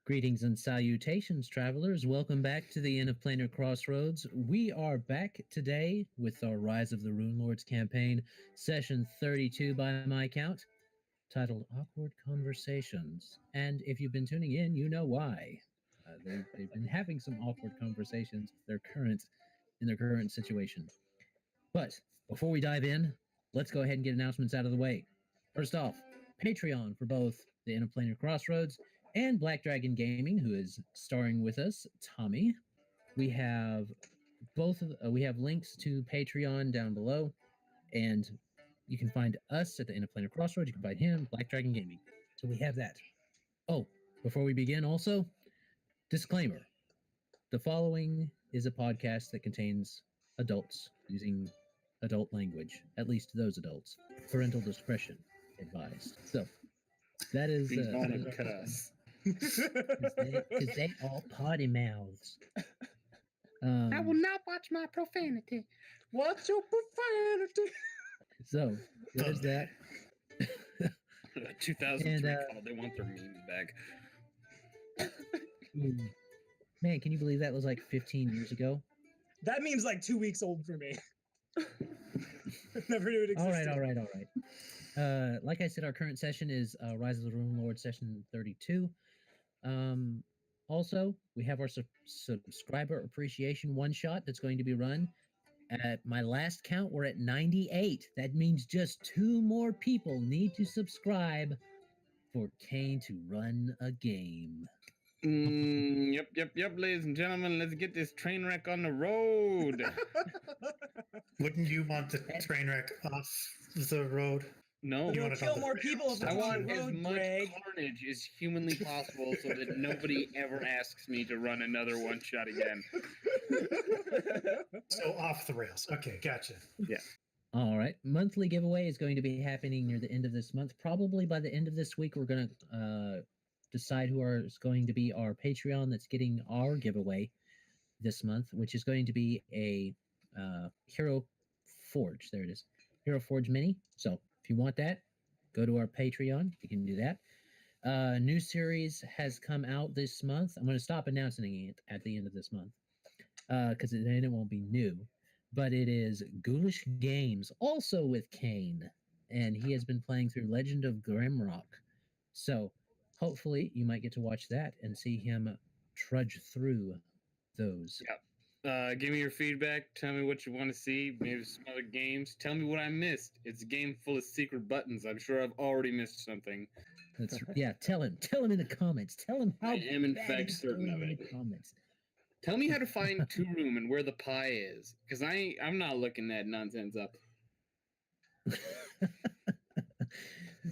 Greetings and salutations, travelers. Welcome back to the Inn of Planar Crossroads. We are back today with our Rise of the Runelords campaign, session 32 by my count, titled Awkward Conversations. And if you've been tuning in, you know why. They've been having some awkward conversations in their current situation. But before we dive in, let's go ahead and get announcements out of the way. First off, Patreon for both the Inn of Planar Crossroads and Black Dragon Gaming, who is starring with us, Tommy. We have we have links to Patreon down below, and you can find us at the Inn of Planar Crossroads. You can find him, Black Dragon Gaming. So we have that. Oh, before we begin, also, disclaimer: the following is a podcast that contains adults using adult language, at least those adults. Parental discretion advised. So that is cuss. Because they all potty mouths. I will not watch my profanity. Watch your profanity. So there's that. 2003 call. They want their memes back. Man, can you believe that was like 15 years ago? That meme's like 2 weeks old for me. Never knew it existed. All right. Like I said, our current session is Rise of the Runelords session 32. Also, we have our subscriber appreciation one-shot that's going to be run. At my last count, we're at 98. That means just 2 more people need to subscribe for Kane to run a game. Yep, ladies and gentlemen, let's get this train wreck on the road. Wouldn't you want the train wreck off the road? No. You'll kill more people if it's I want on the road, as much Greg. carnage as humanly possible so that nobody ever asks me to run another one-shot again. So off the rails. Okay, gotcha. Yeah. All right. Monthly giveaway is going to be happening near the end of this month. Probably by the end of this week, we're going to decide who is going to be our Patreon that's getting our giveaway this month, which is going to be a Hero Forge. There it is. Hero Forge Mini. So if you want that, go to our Patreon. You can do that. New series has come out this month. I'm going to stop announcing it at the end of this month because then it won't be new. But it is Ghoulish Games, also with Kane. And he has been playing through Legend of Grimrock. So hopefully you might get to watch that and see him trudge through those. Yeah. Give me your feedback. Tell me what you want to see. Maybe some other games. Tell me what I missed. It's a game full of secret buttons. I'm sure I've already missed something. Yeah, tell him in the comments. Tell him how I am in fact certain of it. In the comments. Tell me how to find Two Room and where the pie is, because I'm not looking that nonsense up.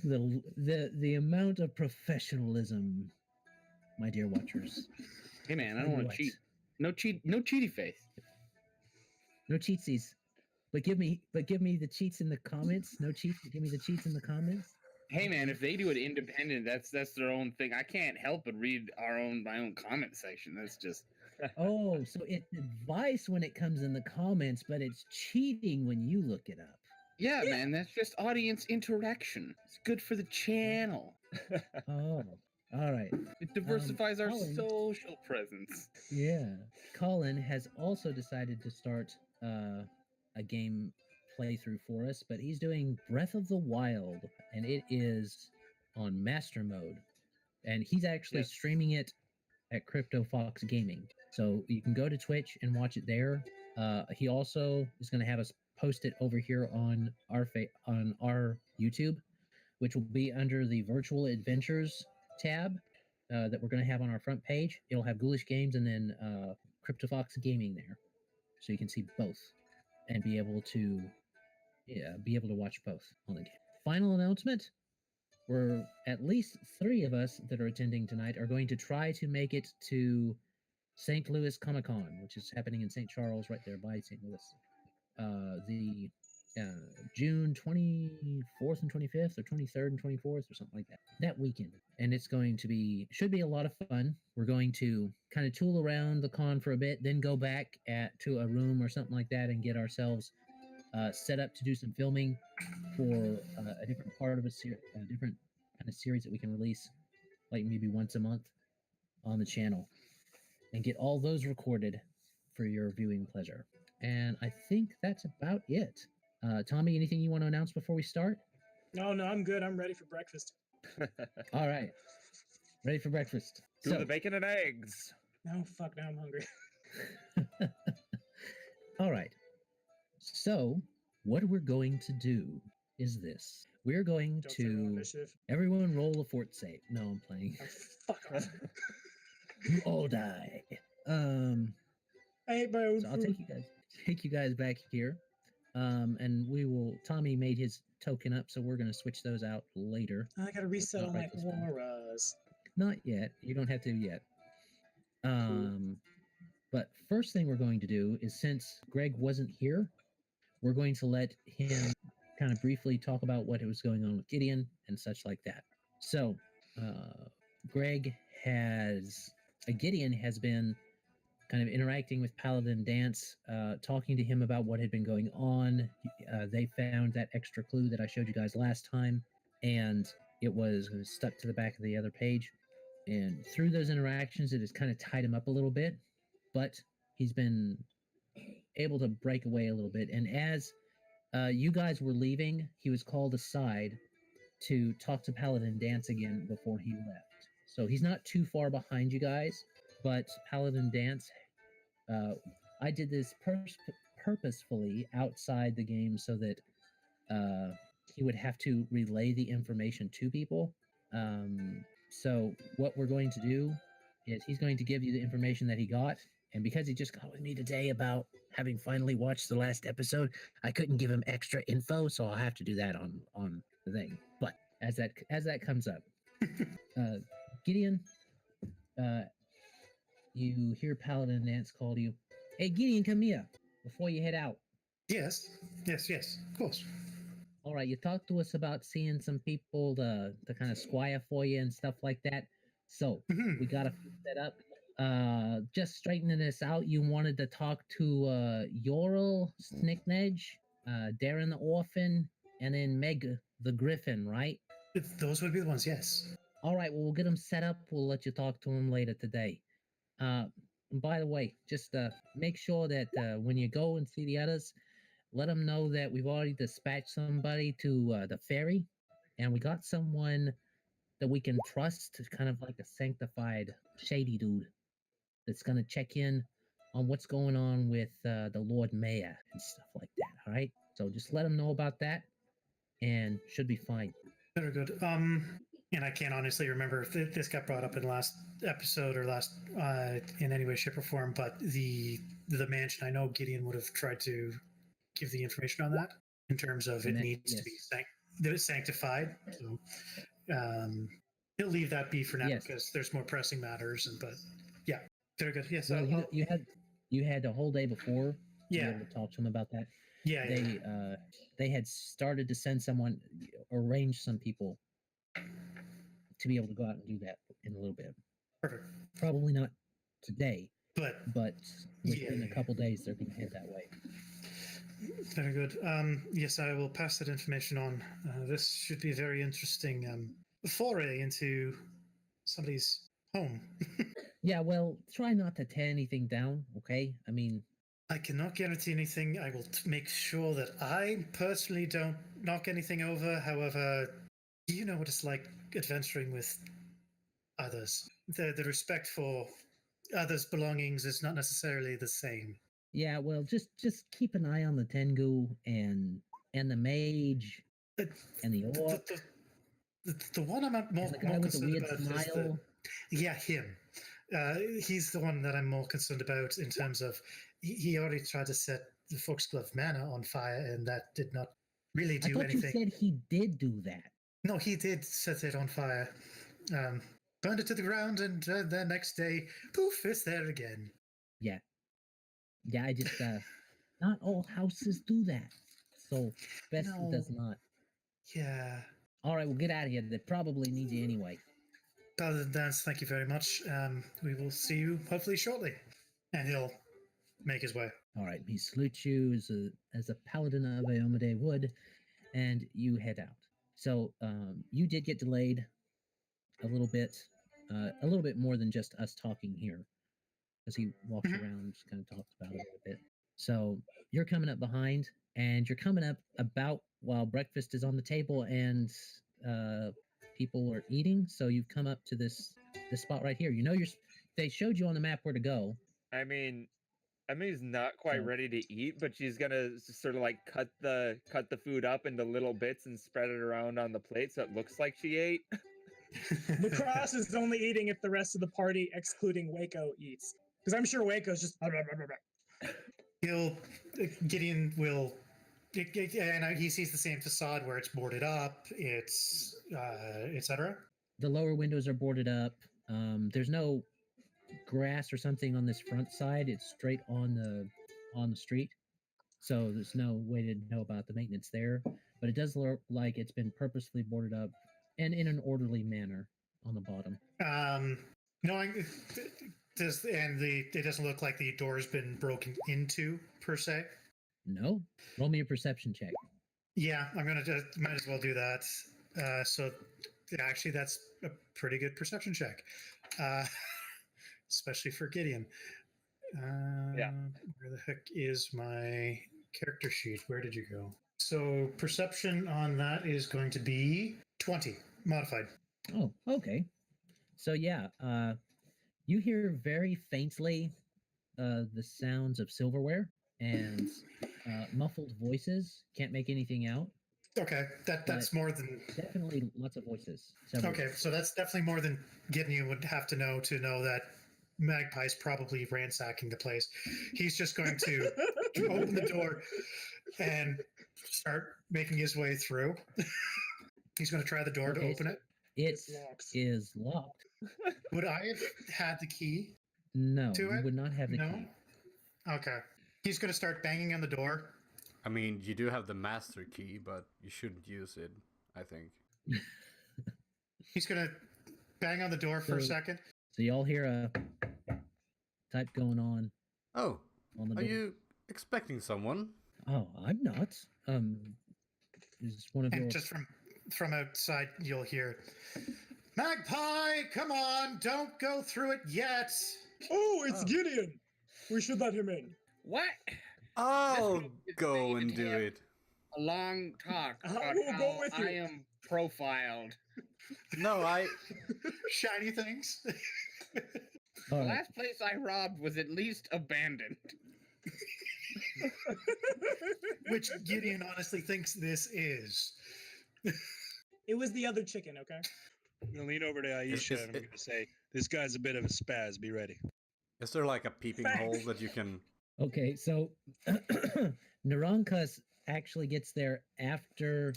the amount of professionalism, my dear watchers. Hey man, I don't want to cheat. No cheaty face. No cheatsies. But give me the cheats in the comments. No cheats. Give me the cheats in the comments. Hey man, if they do it independent, that's their own thing. I can't help but read my own comment section. That's just Oh, so it's advice when it comes in the comments, but it's cheating when you look it up. Yeah, man, that's just audience interaction. It's good for the channel. Oh, all right. It diversifies our Colin, social presence. Yeah. Colin has also decided to start a game playthrough for us, but he's doing Breath of the Wild, and it is on Master Mode. And he's actually streaming it at Crypto Fox Gaming. So you can go to Twitch and watch it there. He also is going to have us post it over here on our YouTube, which will be under the Virtual Adventures tab that we're going to have on our front page. It'll have Ghoulish Games and then CryptoFox Gaming there, so you can see both and be able to watch both on the game. Final announcement: we're at least 3 of us that are attending tonight are going to try to make it to St. Louis Comic Con, which is happening in St. Charles, right there by St. Louis. The June 24th and 25th, or 23rd and 24th, or something like that. That weekend. And it's going to should be a lot of fun. We're going to kind of tool around the con for a bit, then go back to a room or something like that and get ourselves set up to do some filming for a different part of a different kind of series that we can release, like maybe once a month. on the channel and get all those recorded for your viewing pleasure. And I think that's about it. Tommy, anything you want to announce before we start? No, I'm good. I'm ready for breakfast. All right. Ready for breakfast. Do the bacon and eggs. No, fuck, now I'm hungry. All right. So, what we're going to do is this. We're going Don't say roll to initiative. everyone roll a fort save. No, I'm playing. Oh, fuck off. You all die. I ate my own So I'll food. take you guys back here. And we will. Tommy made his token up, so we're gonna switch those out later. I gotta reset all Not my right this time. auras. Not yet. You don't have to yet. But first thing we're going to do is, since Greg wasn't here, we're going to let him kind of briefly talk about what was going on with Gideon and such like that. So, Gideon has been kind of interacting with Paladin Dance, talking to him about what had been going on. They found that extra clue that I showed you guys last time, and it was stuck to the back of the other page. And through those interactions, it has kind of tied him up a little bit, but he's been able to break away a little bit. And as you guys were leaving, he was called aside to talk to Paladin Dance again before he left. So he's not too far behind you guys, but Paladin Dance, I did this purposefully outside the game so that he would have to relay the information to people. So what we're going to do is he's going to give you the information that he got. And because he just got with me today about having finally watched the last episode, I couldn't give him extra info, so I'll have to do that on the thing. But as that comes up, Gideon, you hear Paladin Dance call to you. Hey, Gideon, come here before you head out. Yes, of course. All right, you talked to us about seeing some people to kind of squire for you and stuff like that. So we got to fix that up. Just straightening this out, you wanted to talk to Yorl, Snicknedge, Darren the Orphan, and then Meg the Griffin, right? Those would be the ones, yes. All right, well, we'll get them set up. We'll let you talk to them later today. And by the way, just make sure that when you go and see the others, let them know that we've already dispatched somebody to the ferry, and we got someone that we can trust, kind of like a sanctified shady dude that's going to check in on what's going on with the Lord Mayor and stuff like that, all right? So just let them know about that, and should be fine. Very good. And I can't honestly remember if this got brought up in the last episode or last in any way, shape, or form, but the mansion, I know Gideon would have tried to give the information on that in terms of it needs to be sanctified. So he'll leave that be for now because there's more pressing matters. But yeah, very good. Yes. Well, you had a whole day before to be able to talk to him about that. Yeah. They had started to send someone, arrange some people to be able to go out and do that in a little bit. Perfect. Probably not today, but within a couple days they're going to head that way. Very good. Yes, I will pass that information on. This should be a very interesting foray into somebody's home. Yeah, well, try not to tear anything down, okay? I mean, I cannot guarantee anything. I will make sure that I personally don't knock anything over. However, you know what it's like adventuring with others. The respect for others' belongings is not necessarily the same. Yeah, well, just keep an eye on the Tengu and the mage and the orc. The one I'm more concerned about smile. is him. He's the one that I'm more concerned about in terms of he already tried to set the Foxglove Manor on fire, and that did not really do anything. I thought you said he did do that. No, he did set it on fire. Burned it to the ground, and the next day, poof, it's there again. Yeah. Yeah, I just, not all houses do that. So, best it does not. Yeah. All right, we'll get out of here. They probably need you anyway. Paladin Dance, thank you very much. We will see you hopefully shortly. And he'll make his way. All right, he salutes you as a paladin of Aomade would, and you head out. So, you did get delayed a little bit. a little bit more than just us talking here, because he walks Mhm. around and just kind of talks about it a little bit. So you're coming up behind, and you're coming up about while breakfast is on the table and people are eating. So you've come up to this spot right here. You know, they showed you on the map where to go. I mean, Emily's not quite So- ready to eat, but she's gonna sort of like cut the food up into little bits and spread it around on the plate so it looks like she ate. The cross is only eating if the rest of the party, excluding Wayko, eats. Because I'm sure Wayko's just. Gideon will, and he sees the same facade where it's boarded up. It's etc. The lower windows are boarded up. There's no grass or something on this front side. It's straight on the street, so there's no way to know about the maintenance there. But it does look like it's been purposely boarded up and in an orderly manner on the bottom. Knowing it doesn't look like the door's been broken into per se. No, roll me a perception check. Yeah, I'm gonna might as well do that. So actually, that's a pretty good perception check, especially for Gideon. Yeah. Where the heck is my character sheet? Where did you go? So perception on that is going to be 20 modified. Oh, okay. So yeah, you hear very faintly the sounds of silverware and muffled voices. Can't make anything out. Okay, that's more than Definitely lots of voices. Several. okay. So that's definitely more than Gideon would have to know that Magpie's probably ransacking the place. He's just going to open the door and start making his way through. He's going to try the door to Okay, open it. It It's locked. is locked. Would I have had the key? No, To you it? would not have the No? key. Okay. He's going to start banging on the door. I mean, you do have the master key, but you shouldn't use it, I think. He's going to bang on the door for a So- second. So y'all hear a type going on Oh, the are door. you expecting someone? Oh, I'm not. Is one of your And just from outside, you'll hear, Magpie, come on, don't go through it yet. Oh, it's Oh. Gideon. We should let him in. What? I'll is go David and do here. it. A long talk I about will go how with you. I am profiled. No, Shiny things. All The right. last place I robbed was at least abandoned. Which Gideon honestly thinks this is. It was the other chicken, okay? I'm gonna lean over to Aisha and I'm gonna say, "This guy's a bit of a spaz. Be ready." is there like a peeping Thanks. hole that you can... Okay, so Narankas actually gets there after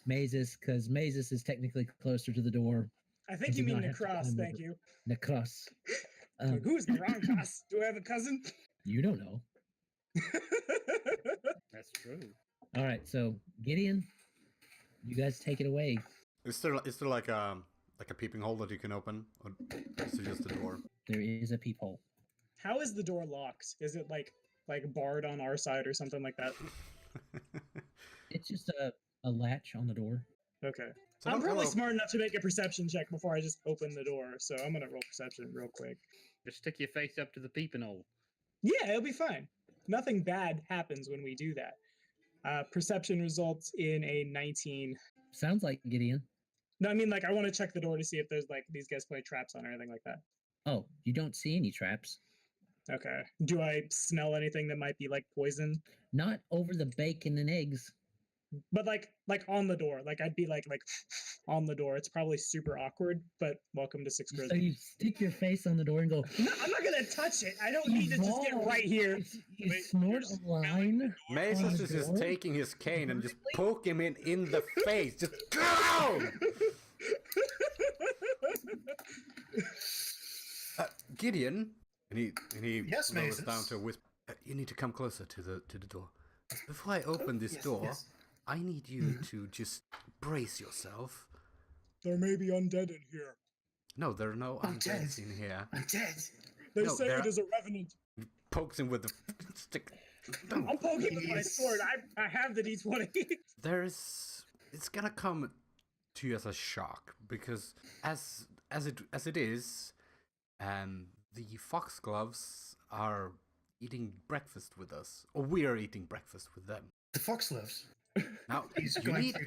Mazus, because Mazus is technically closer to the door. I think I you do mean not have to Nahkräs, climb thank over. you. Nahkräs. Like, who's the wrong class? Do I have a cousin? You don't know. That's true. All right, so Gideon, you guys take it away. Is there like a peeping hole that you can open? Or is it just a door? There is a peephole. How is the door locked? Is it like barred on our side or something like that? It's just a latch on the door. Okay. So I'm probably hello. smart enough to make a perception check before I just open the door, so I'm gonna roll perception real quick. Just stick your face up to the peeping hole. Yeah, it'll be fine. Nothing bad happens when we do that. Perception results in a 19. Sounds like Gideon. No, I mean, like, I want to check the door to see if there's, like, these guys play traps on or anything like that. Oh, you don't see any traps. Okay. Do I smell anything that might be, like, poison? Not over the bacon and eggs. But, like on the door. Like, I'd be, like, on the door. It's probably super awkward, but welcome to Six So Grizzly. you stick your face on the door and go, No, I'm not going to touch it. I don't need to just get right here. You Wait, snort you're a smelling line. Mazus is just door? taking his cane and just poke him in the face. Just go! Gideon, and he Yes, lowers Mazus. down to a whisper. You need to come closer to the door. Before I open this Yes, door, yes. I need you to just brace yourself. There may be undead in here. No, there are no I'm dead. undeads in here. I'm dead. They No, say there it are- is a revenant. Pokes him with the stick. I'm poking with my Yes. sword. I have the D20. It's gonna come to you as a shock because as as it is, the foxgloves are eating breakfast with us, or we are eating breakfast with them. The foxgloves. Now, He's going to.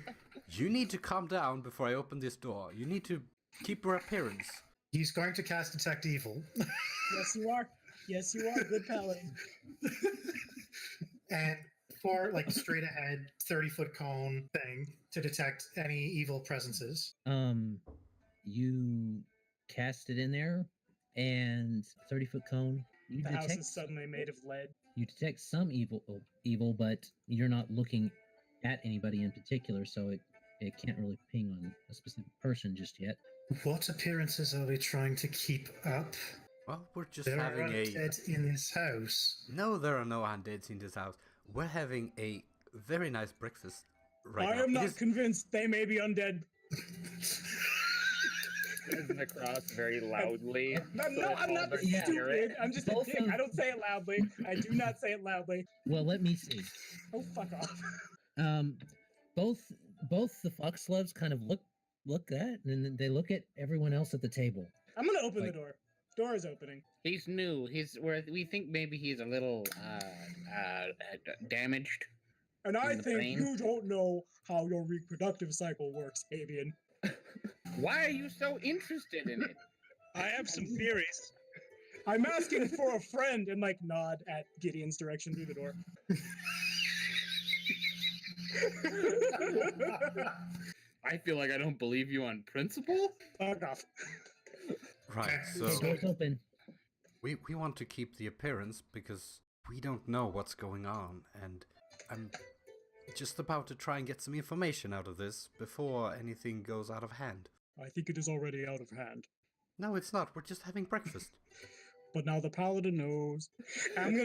you need to calm down before I open this door. You need to keep your appearance. He's going to cast Detect Evil. Yes, you are. Yes, you are. Good paladin. And for like straight ahead 30-foot cone thing to detect any evil presences. You cast it in there, and 30-foot cone. You The house detect, is suddenly made of lead. you detect some evil, but you're not looking at anybody in particular, so it can't really ping on a specific person just yet. What appearances are we trying to keep up? Well, we're just There are having undead in this house. No, there are no undeads in this house. We're having a very nice breakfast right now. I am It not is- convinced they may be undead. Says Nahkräs very loudly. No, so that I'm all not their stupid. spirit- I'm just a Both dick. of- I don't say it loudly. I do not say it loudly. Well, let me see. Oh, fuck off. Both the foxgloves kind of look at, and then they look at everyone else at the table. I'm gonna open the Like- door. Door is opening. He's new. We think maybe he's a little damaged. And I In the think brain? you don't know how your reproductive cycle works, Avian. Why are you so interested in it? I have some theories. I'm asking for a friend, and like nod at Gideon's direction through the door. I feel like I don't believe you on principle. Fuck off. Right, The so door's open. we want to keep the appearance because we don't know what's going on, and I'm just about to try and get some information out of this before anything goes out of hand. I think it is already out of hand. No, it's not. We're just having breakfast. But now the paladin knows. I'm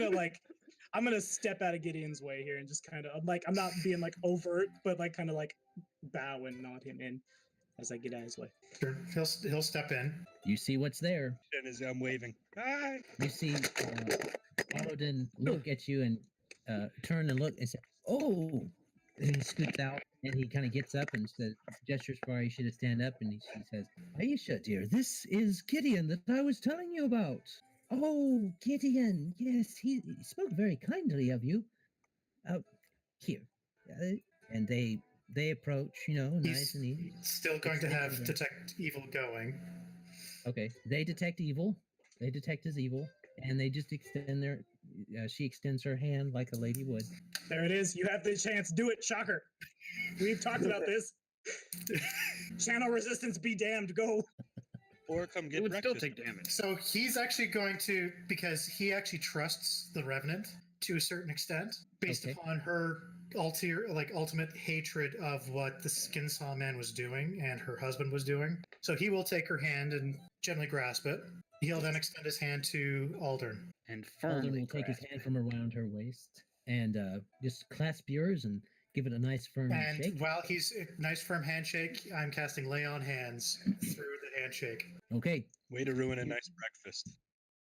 gonna step out of Gideon's way here and just kind of I'm not being like overt, but like kind of like bow and nod him in as I get out of his way. Sure. He'll step in. You see what's there. And as I'm waving, hi. You see Paladin look at you and turn and look and say, "Oh!" And he scoots out and he kind of gets up and says, gestures for you should have stand up, and he says, "Aisha, dear, this is Gideon that I was telling you about." "Oh, Gideon, yes, he spoke very kindly of you. Here," and they approach, nice and easy. Still going to have Detect Evil going. Okay, they detect evil. They detect his evil, and they just extend their. She extends her hand like a lady would. There it is. You have the chance. Do it, Shocker. We've talked about this. Channel resistance be damned. Go. Or come It get would still breakfast. take damage. So he's actually going to, because he actually trusts the Revenant to a certain extent, based Okay. upon her ultimate hatred of what the Skin Saw Man was doing and her husband was doing. So he will take her hand and gently grasp it. He'll then extend his hand to Aldern. And Alden firmly will take his grasp hand it. from around her waist and just clasp yours and give it a nice firm And shake. while he's nice firm handshake, I'm casting Lay on Hands through the handshake. Okay, Way to ruin a nice breakfast.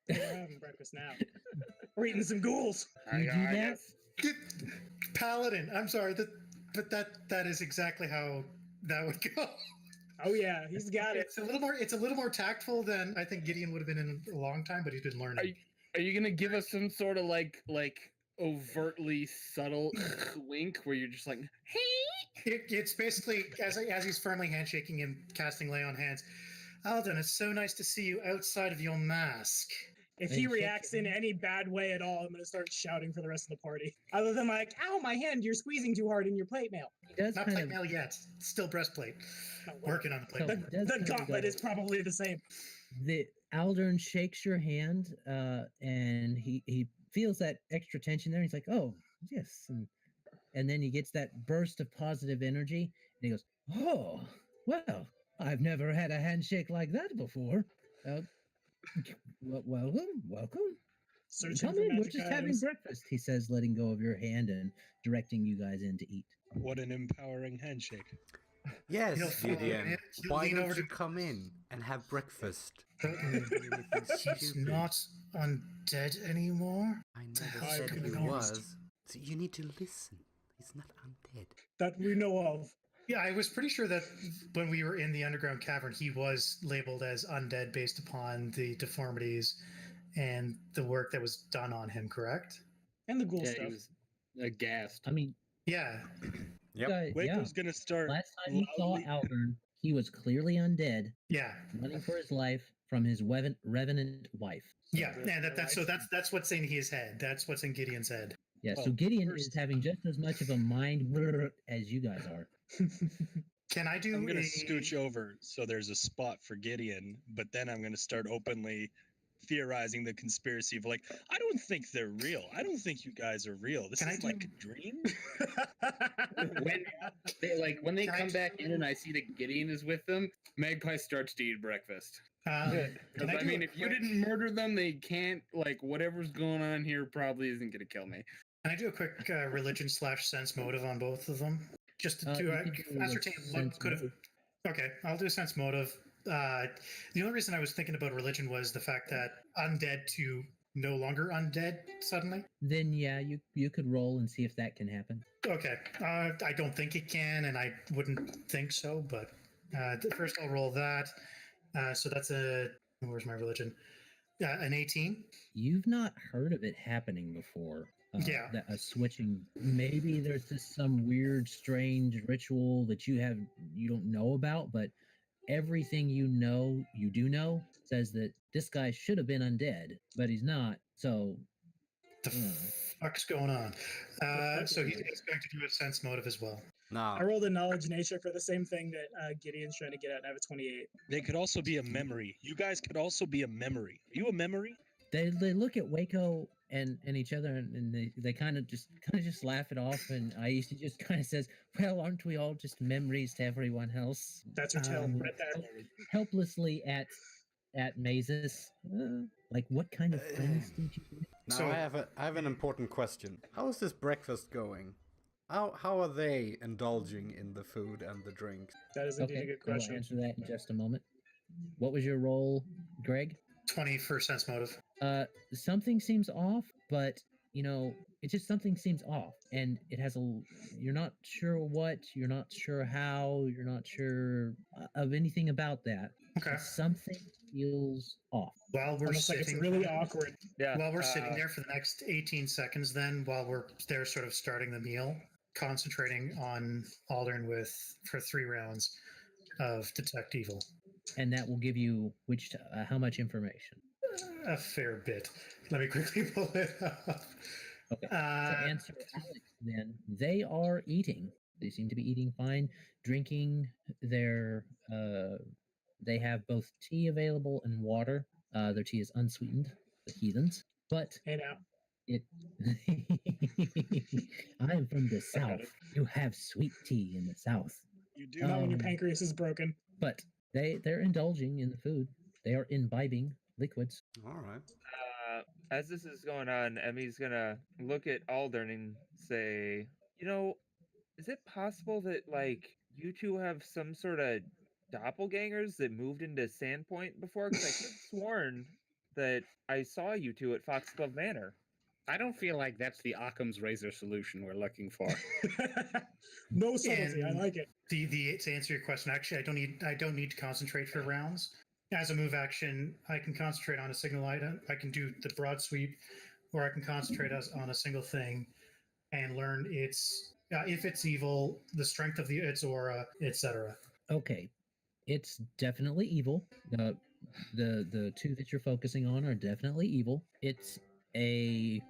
We're having breakfast now. We're eating some ghouls. you do I that. guess- Paladin, I'm sorry, but that is exactly how that would go. Oh yeah, he's got it. It's a little more tactful than I think Gideon would have been in a long time, but he's been learning. Are you gonna give us some sort of like overtly subtle wink where you're just like, hey? It's basically as he's firmly handshaking and casting Lay on Hands. Alden, it's so nice to see you outside of your mask. If Hey, he check reacts it. in any bad way at all, I'm gonna start shouting for the rest of the party. Other than like, "Ow, my hand! You're squeezing too hard in your plate mail." He does Not kind plate of. mail yet. Still breastplate. No, Working on the plate. So- mail. It does The kind of gauntlet go. is probably the same. The Aldern shakes your hand, and he feels that extra tension there. He's like, "Oh, yes," and then he gets that burst of positive energy, and he goes, "Oh, well, I've never had a handshake like that before. Welcome. Searching Come for in. We're magic just having items. breakfast," he says, letting go of your hand and directing you guys in to eat. What an empowering handshake. Yes, He'll follow Gideon. in, he'll Why lean don't over you to- come in and have breakfast? He's not undead anymore. I The never hell's said going he on? was. So you need to listen. He's not undead. That we know of. Yeah, I was pretty sure that when we were in the underground cavern, he was labeled as undead based upon the deformities and the work that was done on him, correct? And the ghoul Yeah, stuff. he was aghast. I mean, Yeah. Yep. yeah. Waco's gonna start Last time you saw loudly- Aldern, he was clearly undead, Yeah. running for his life from his revenant wife. Yeah. the- And the that's that's what's in his head. That's what's in Gideon's head. Yeah, so Well, Gideon first- is having just as much of a mind as you guys are. Can I do I'm gonna a... scooch over so there's a spot for Gideon, but then I'm gonna start openly theorizing the conspiracy of like, I don't think they're real. I don't think you guys are real. This Can I is do- like a dream. When they Can I come just- back in and I see that Gideon is with them, Magpie starts to eat breakfast. Can Because I do mean, a if you quick- didn't murder them, they can't. Like whatever's going on here probably isn't gonna kill me. Can I do a quick religion/sense motive on both of them? Just to You could do a ascertain what sense could have... motive. Okay, I'll do a sense motive. The only reason I was thinking about religion was the fact that undead to no longer undead suddenly. Then yeah, you could roll and see if that can happen. Okay, I don't think it can, and I wouldn't think so. But first, I'll roll that. So that's where's my religion? An 18. You've not heard of it happening before. Yeah. A switching. Maybe there's just some weird, strange ritual that you don't know about, but everything you do know, says that this guy should have been undead, but he's not. So, The fuck's going on? So he's going to do a sense motive as well. Now, I rolled a knowledge nature for the same thing that Gideon's trying to get at, and I have a 28. They could also be a memory. You guys could also be a memory. Are you a memory? they look at Wayko and each other, and they kind of just laugh it off. And Aisha just kind of says, "Well, aren't we all just memories to everyone else?" That's her tail right there. Helplessly at Mazus. Like, what kind of friends did you make? now So- I have an important question. How is this breakfast going? How are they indulging in the food and the drinks? That is indeed a Okay, good I will question. answer that in just a moment. What was your roll, Greg? 20 for sense motive. Something seems off, but it just something seems off, and it has you're not sure what, you're not sure how, you're not sure of anything about that. Okay. Something feels off. While we're Almost like sitting, it's really awkward. Yeah. while we're sitting there for the next 18 seconds, then while we're there, sort of starting the meal, concentrating on Aldern for 3 rounds of detect evil. And that will give you how much information. A fair bit. Let me quickly pull it up. Okay. To answer Alex, then they are eating. They seem to be eating fine, drinking. They have both tea available and water. Their tea is unsweetened, the heathens. But Hey now. it. I am from the south. You have sweet tea in the south, You do. Not when your Um, pancreas is broken. but they're indulging in the food. They are imbibing liquids. All right. As this is going on, Emmy's gonna look at Aldern and say, is it possible that like you two have some sort of doppelgangers that moved into Sandpoint before? Because I could have sworn that I saw you two at Foxglove Manor. I don't feel like that's the Occam's razor solution we're looking for. No subtlety. I And- like it. To answer your question, actually, I don't need to concentrate for rounds. As a move action, I can concentrate on a single item. I can do the broad sweep, or I can concentrate on a single thing and learn its if it's evil, the strength of its aura, etc. Okay, it's definitely evil. The two that you're focusing on are definitely evil. It's the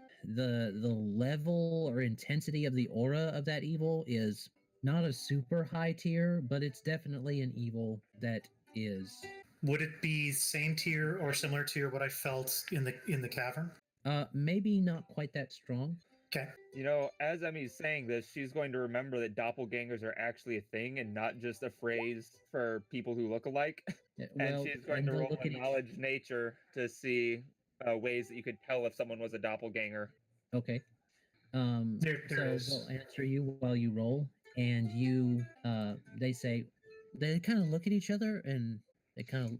level or intensity of the aura of that evil is not a super high tier, but it's definitely an evil that is. Would it be same tier or similar tier what I felt in the cavern? Maybe not quite that strong. Okay. As Emmy's saying this, she's going to remember that doppelgangers are actually a thing and not just a phrase for people who look alike. And she's going to they'll roll look a at each- knowledge nature to see ways that you could tell if someone was a doppelganger. Okay. There So is. they'll answer you while you roll, and they kind of look at each other, and they kind of,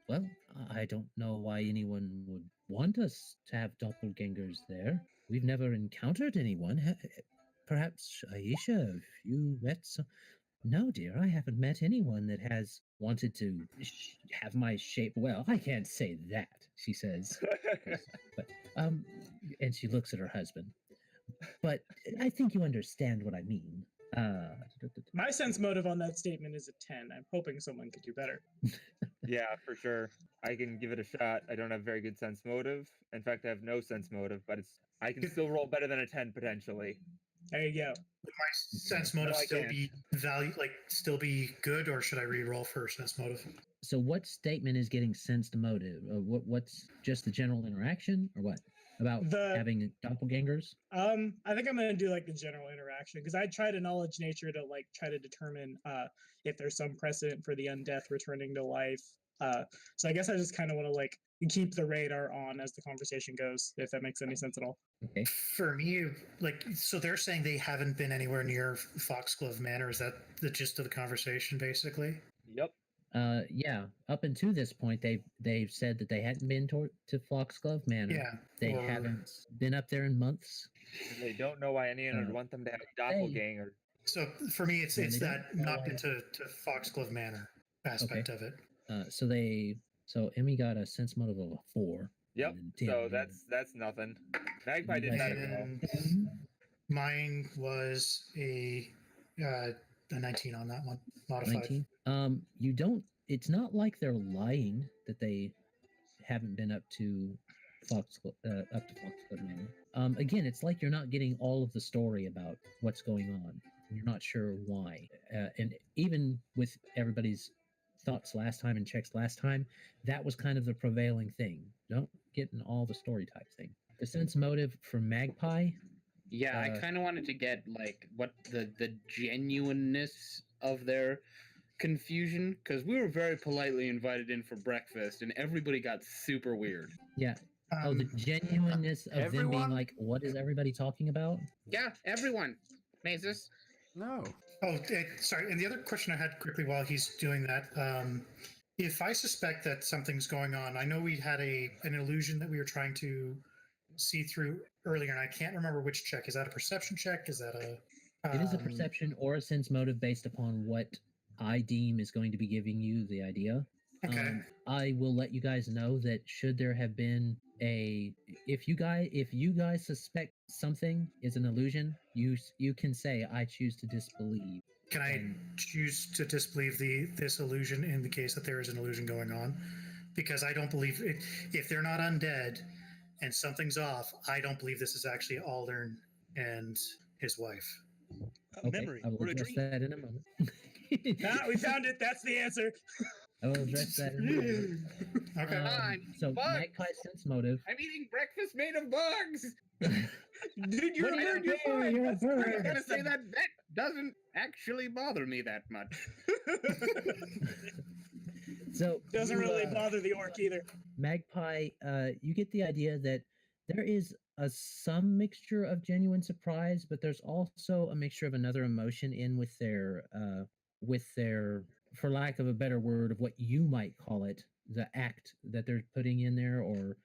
well, I don't know why anyone would want us to have doppelgangers there. We've never encountered anyone. Perhaps Aisha, if you met some. No, dear, I haven't met anyone that has wanted to have my shape. Well, I can't say that, she says. But, and she looks at her husband. But I think you understand what I mean. My sense motive on that statement is a 10. I'm hoping someone could do better. Yeah, for sure. I can give it a shot. I don't have very good sense motive. In fact, I have no sense motive, but I can still roll better than a 10 potentially. There you go. Would my sense motive I still can. be still be good, or should I re-roll for sense motive? So what statement is getting sensed motive? What's just the general interaction, or what? About having doppelgangers? I think I'm gonna do like the general interaction, because I try to knowledge nature to like try to determine if there's some precedent for the undeath returning to life. So I guess I just kind of want to like keep the radar on as the conversation goes, if that makes any sense at all. Okay. For me, so they're saying they haven't been anywhere near Foxglove Manor. Is that the gist of the conversation, basically? Yep. Yeah. Up until this point, they've said that they hadn't been to Foxglove Manor. Yeah. They haven't been up there in months. They don't know why anyone would want them to have a doppelganger. So for me, it's that not been to Foxglove Manor aspect of it. So Emmy got a sense motive of a 4. Yep. So that's nothing. Magpie did better though. Mine was a 19 on that one, modified. 19. You don't. It's not like they're lying that they haven't been up to Foxglove Manor. Again, it's like you're not getting all of the story about what's going on. You're not sure why. And even with everybody's thoughts last time and checks last time, that was kind of the prevailing thing. Don't get in all the story type thing. The sense motive for Magpie. Yeah, I kind of wanted to get like what the genuineness of their confusion, because we were very politely invited in for breakfast and everybody got super weird. Yeah. The genuineness of them being like, what is everybody talking about? Yeah, everyone. Mazus. No. Oh, sorry. And the other question I had quickly while he's doing that, if I suspect that something's going on, I know we had an illusion that we were trying to see through earlier, and I can't remember which check. Is that a perception check? Is that a... It is a perception or a sense motive based upon what I deem is going to be giving you the idea. Okay. I will let you guys know that should there have been if you guys suspect something is an illusion, you can say I choose to disbelieve. Can I choose to disbelieve this illusion in the case that there is an illusion going on? Because I don't believe it. If they're not undead and something's off, I don't believe this is actually Aldern and his wife. Okay, Memory I will or a address dream. that in a moment. We found it. That's the answer. I will address that in a moment. Okay. So bugs. Magpie sense motive. I'm eating breakfast made of bugs. Dude, you're a What are bird. you You're doing? fine. You're a That's bird. great. I'm gonna say that doesn't actually bother me that much. So Doesn't you, really bother the orc either. Magpie, you get the idea that there is some mixture of genuine surprise, but there's also a mixture of another emotion in with their, for lack of a better word, of what you might call it, the act that they're putting in there, or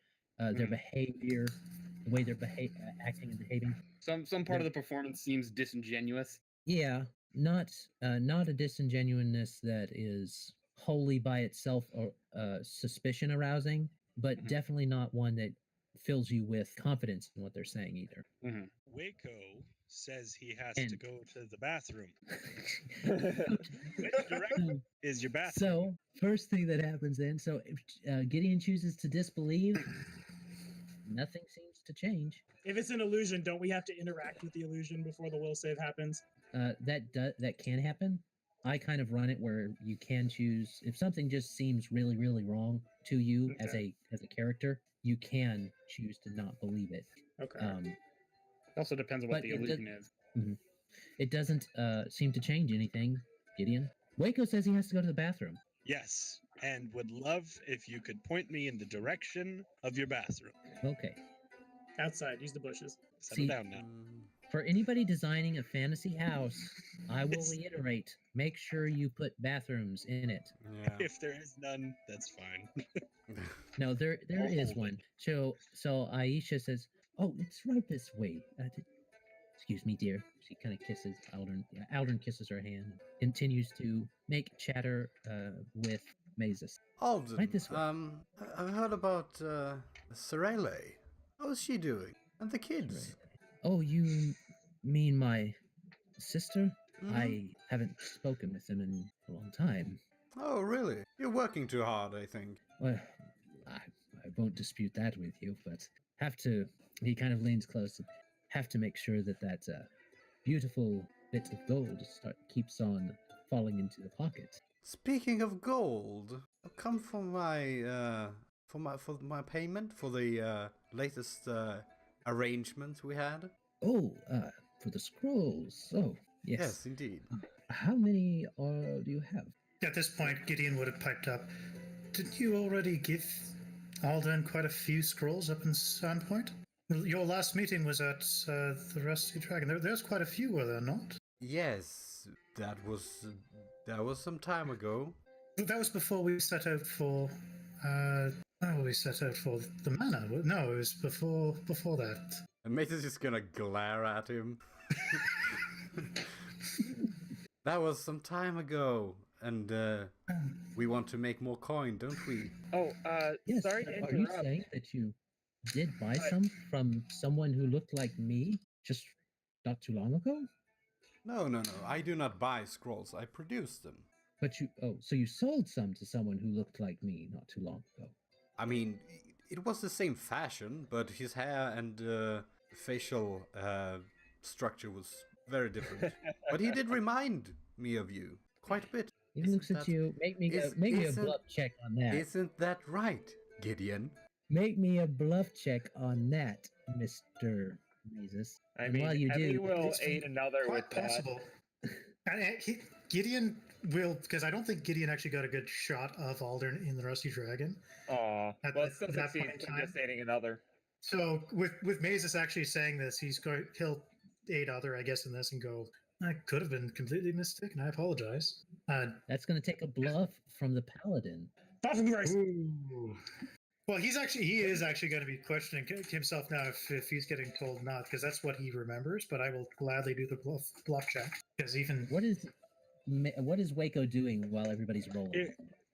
their behavior, the way they're acting and behaving. Some part of the performance seems disingenuous. Yeah, not a disingenuousness that is wholly by itself suspicion arousing, but definitely not one that fills you with confidence in what they're saying either. Wayko says he has to go to the bathroom. Which direction is your bathroom? So, first thing that happens then, so if Gideon chooses to disbelieve, nothing seems to change. If it's an illusion, don't we have to interact with the illusion before the will save happens? That can happen. I kind of run it where you can choose if something just seems really, really wrong to you as a character, you can choose to not believe it. Okay. It also depends on what the illusion is. It doesn't seem to change anything, Gideon. Wayko says he has to go to the bathroom. Yes, and would love if you could point me in the direction of your bathroom. Okay. Outside, use the bushes. Settle down now. For anybody designing a fantasy house, I will reiterate, make sure you put bathrooms in it. Yeah. If there is none, that's fine. No, there is one. So Aisha says, "Oh, it's right this way." Excuse me, dear. She kind of kisses Aldrin. Yeah, Aldrin kisses her hand. Continues to make chatter with Mazus. Alden, Right this way. I've heard about Sorelle. How is she doing? And the kids? Oh, you mean my sister? Mhm. I haven't spoken with them in a long time. Oh, really? You're working too hard, I think. Well, I won't dispute that with you, but have to. He kind of leans close. Have to make sure that that beautiful bit of gold keeps on falling into the pocket. Speaking of gold, come for my payment for the latest arrangement we had. Oh, for the scrolls. Oh, yes. Yes, indeed. How many do you have? At this point, Gideon would have piped up. Didn't you already give Alden quite a few scrolls up in Sandpoint? Your last meeting was at the Rusty Dragon. There's quite a few, were there not? Yes, that was some time ago. That was before we set out for. We set out for the manor. No, it was before that. And Matus is gonna glare at him. That was some time ago, and we want to make more coin, don't we? Oh, Yes. sorry to Are you interrupt. saying that you did buy some from someone who looked like me just not too long ago? No. I do not buy scrolls. I produce them. But so you sold some to someone who looked like me not too long ago. I mean, it was the same fashion, but his hair and facial structure was very different. But he did remind me of you quite a bit. He Isn't looks at that- you. Make me a bluff check on that. Isn't that right, Gideon? Make me a bluff check on that, Mr. Mazus. I And mean, while you Emmy do, will it's aid another with Quite that. possible. And Gideon will, because I don't think Gideon actually got a good shot of Alden in the Rusty Dragon. Aw, At well, it still that point succeeds in in just aiding another. So with Mazus actually saying this, he'll aid other, I guess, in this and go, I could have been completely mistaken. I apologize. that's going to take a bluff from the Paladin. Fucking Christ. Ooh. Well, he is actually going to be questioning himself now if he's getting told not, because that's what he remembers. But I will gladly do the bluff check, because even What is Wayko doing while everybody's rolling?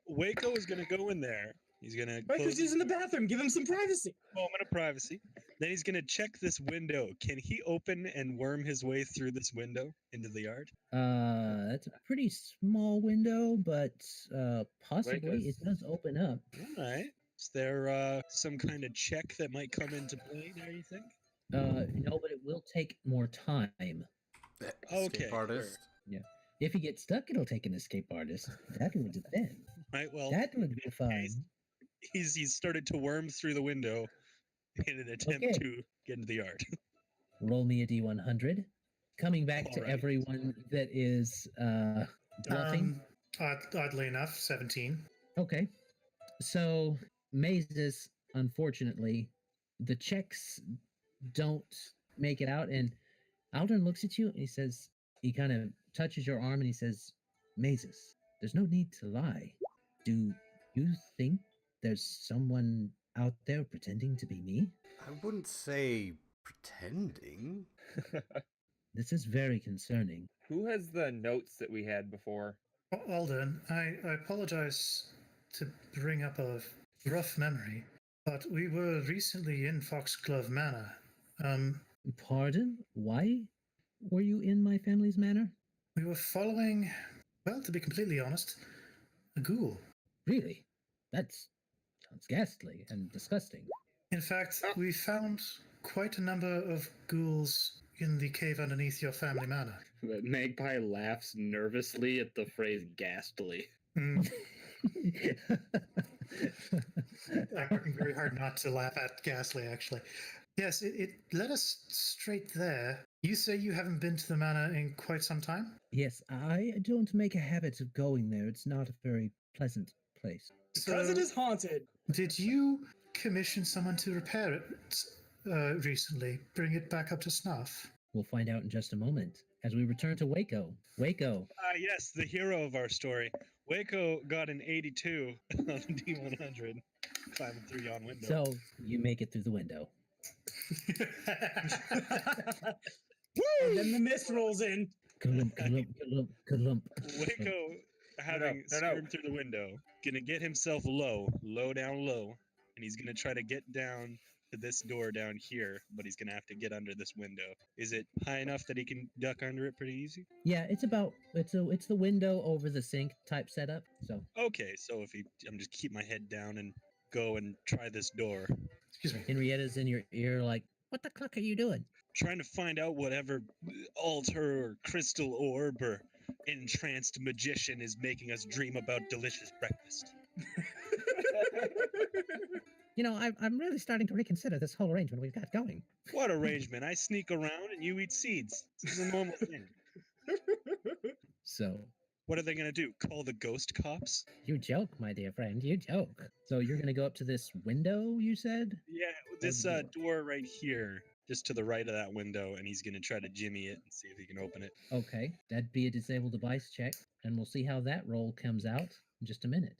Wayko is going to go in there. He's going to Right, because he's in the bathroom. Give him some privacy. moment of privacy. Then he's going to check this window. Can he open and worm his way through this window into the yard? That's a pretty small window, but possibly it Wayko's- does open up. All right. Is there some kind of check that might come into play there, you think? No, but it will take more time. Okay, Escape artist. If he gets stuck, it'll take an escape artist. That would depend. Right, well, That would be fine. he's started to worm through the window in an attempt Okay. to get into the yard. Roll me a D100. Coming back to Alright. everyone that is bluffing. oddly enough, 17. Okay. So, Mazus, unfortunately, the checks don't make it out. And Aldrin looks at you and he kind of touches your arm and he says, Mazus, there's no need to lie. Do you think there's someone out there pretending to be me? I wouldn't say pretending. This is very concerning. Who has the notes that we had before? Alden, I apologize to bring up a rough memory, but we were recently in Foxglove Manor. Pardon? Why were you in my family's manor? We were following, well, to be completely honest, a ghoul. Really? That sounds ghastly and disgusting. In fact, we found quite a number of ghouls in the cave underneath your family manor. Magpie laughs nervously at the phrase ghastly. Mm, I'm working very hard not to laugh at ghastly, actually. Yes, it led us straight there. You say you haven't been to the manor in quite some time? Yes, I don't make a habit of going there. It's not a very pleasant place. Because it is haunted. Did you commission someone to repair it recently? Bring it back up to snuff? We'll find out in just a moment as we return to Wayko. Wayko, Yes, the hero of our story. Wayko got an 82 on D100. Climbing through yon window. so you make it through the window. And then the mist rolls in. Kalump, kalump, kalump, kalump. Wayko, having skirmed through the window, gonna get himself low down low, and he's gonna try to get down to this door down here, but he's gonna have to get under this window. Is it high enough that he can duck under it pretty easy? Yeah, it's the window over the sink type setup. So Okay, so I'm just keep my head down and go and try this door. Excuse me. Henrietta's in your ear, like, what the cluck are you doing? Trying to find out whatever altar or crystal orb or entranced magician is making us dream about delicious breakfast. You know, I'm really starting to reconsider this whole arrangement we've got going. What arrangement? I sneak around and you eat seeds. This is a normal thing. So, What are they going to do? Call the ghost cops? you joke, my dear friend, you joke. So you're going to go up to this window, you said? Yeah, this door right here, just to the right of that window, and he's going to try to jimmy it and see if he can open it. Okay, that'd be a disabled device check, and we'll see how that roll comes out in just a minute.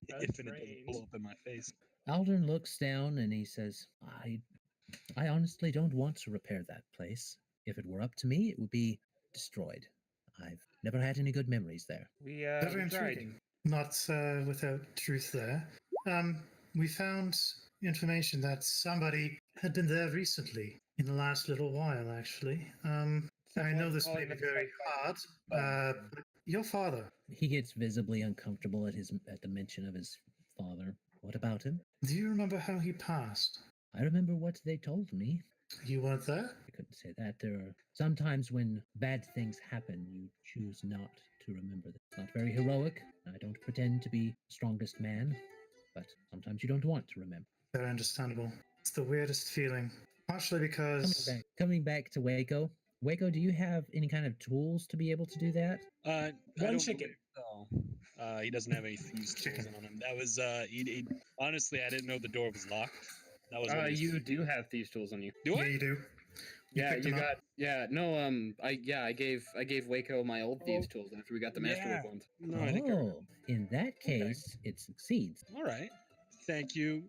That's If it doesn't strange. blow up in my face. Aldrin looks down and he says, I honestly don't want to repair that place. If it were up to me, it would be destroyed. I've never had any good memories there. We Very tried. intriguing. Not without truth there. We found information that somebody had been there recently, in the last little while, actually. I know this may be very hard, but your father. He gets visibly uncomfortable at the mention of his father. What about him? Do you remember how he passed? I remember what they told me. You weren't there? I couldn't say that. There are sometimes when bad things happen, you choose not to remember them. It's not very heroic. I don't pretend to be the strongest man, but sometimes you don't want to remember. Very understandable. It's the weirdest feeling. Partially because... Coming back to Wayko. Wayko, do you have any kind of tools to be able to do that? One chicken. He doesn't have any thieves tools on him. That was honestly, I didn't know the door was locked. That was You do have thieves tools on you. Do Yeah, I? you do. Yeah, picked you them up? got. Yeah, no. I gave Wayko my old thieves tools after we got the masterwork ones. No, I think I remember. In that case, it succeeds. All right. Thank you,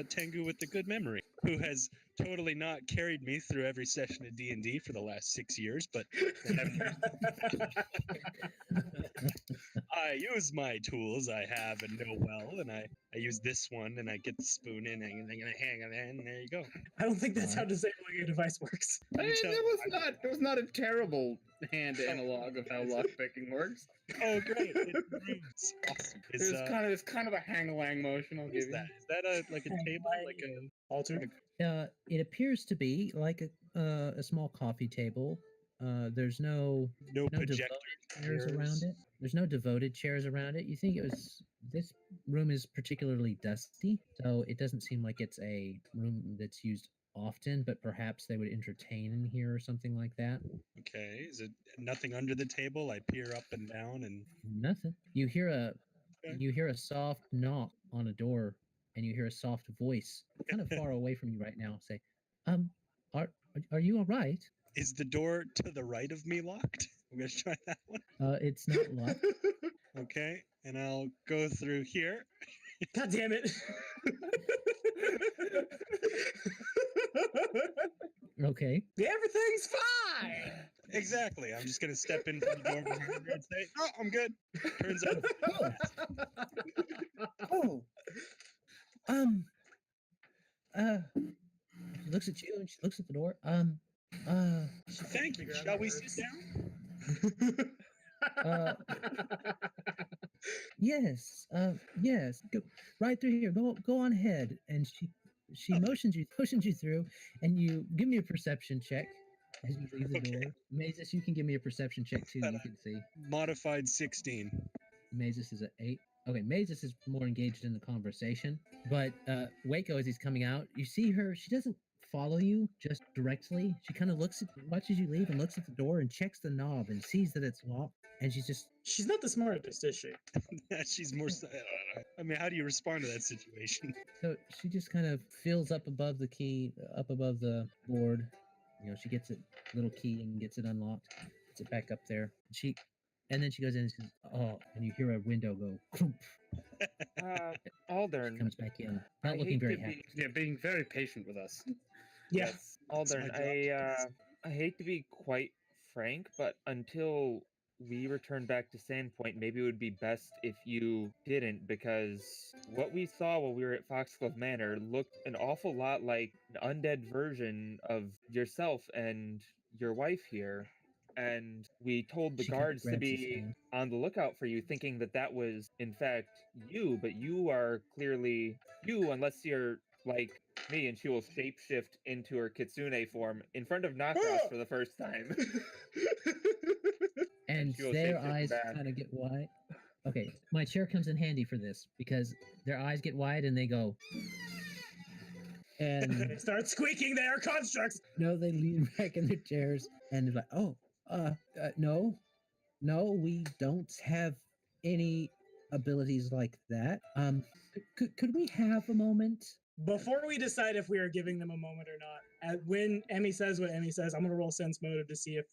Tengu with the good memory, who has totally not carried me through every session of D&D for the last 6 years, but I use my tools I have and know well, and I use this one, and I get the spoon in, and I'm going to hang it in, and there you go. I don't think that's how disabling a device works. I mean, it was not a terrible hand analog of how lockpicking works. Oh, great. It moves. Awesome. It's kind of a hang-a-lang motion, I'll What give is you. that? Is that like a table? Like a altar? It appears to be like a small coffee table. There's no projector? chairs around it. There's no devoted chairs around it. You think this room is particularly dusty, so it doesn't seem like it's a room that's used often, but perhaps they would entertain in here or something like that. Okay. Is it nothing under the table? I peer up and down and Nothing. You hear a soft knock on a door, and you hear a soft voice kind of far away from you right now say, are you all right? is the door to the right of me locked? I'm gonna try that one. It's not locked. Okay, and I'll go through here. God damn it. Okay. Everything's fine. Exactly. I'm just gonna step in from the door behind her and say, "Oh, I'm good." Turns out. Oh. She looks at you and she looks at the door. Thank you. Shall we sit down? Yes. Yes. Go right through here. Go on ahead. And she motions you through, and you give me a perception check as you leave the door. Mazus, you can give me a perception check too. You can see. Modified 16. Mazus is at 8. Okay, Mazus is more engaged in the conversation, but Wayko, as he's coming out, you see her. She doesn't follow you just directly. She kind of watches you leave and looks at the door and checks the knob and sees that it's locked. And she's not the smartest, is she? She's more. I mean, how do you respond to that situation? So she just kind of feels up above the key, up above the board. You know, she gets it, little key, and gets it unlocked. Puts it back up there. And then she goes in and says, "Oh," and you hear a window go. Aldern Comes back in, not looking very happy. Being very patient with us. Yeah. Aldern, I hate to be quite frank, but until we return back to Sandpoint, maybe it would be best if you didn't, because what we saw while we were at Foxglove Manor looked an awful lot like an undead version of yourself and your wife here. And we told the She kinda guards to grabs his be hand. on the lookout for you, thinking that that was, in fact, you, but you are clearly you, unless you're like me, and she will shapeshift into her Kitsune form in front of Nahkräs for the first time. And she will their shapeshift eyes back. kind of get wide. Okay, my chair comes in handy for this because their eyes get wide and they go. And Start squeaking their constructs. no, they lean back in their chairs and they're like, "Oh, no, we don't have any abilities like that. Could we have a moment?" Before we decide if we are giving them a moment or not, when Emmy says what Emmy says, I'm gonna roll sense motive to see if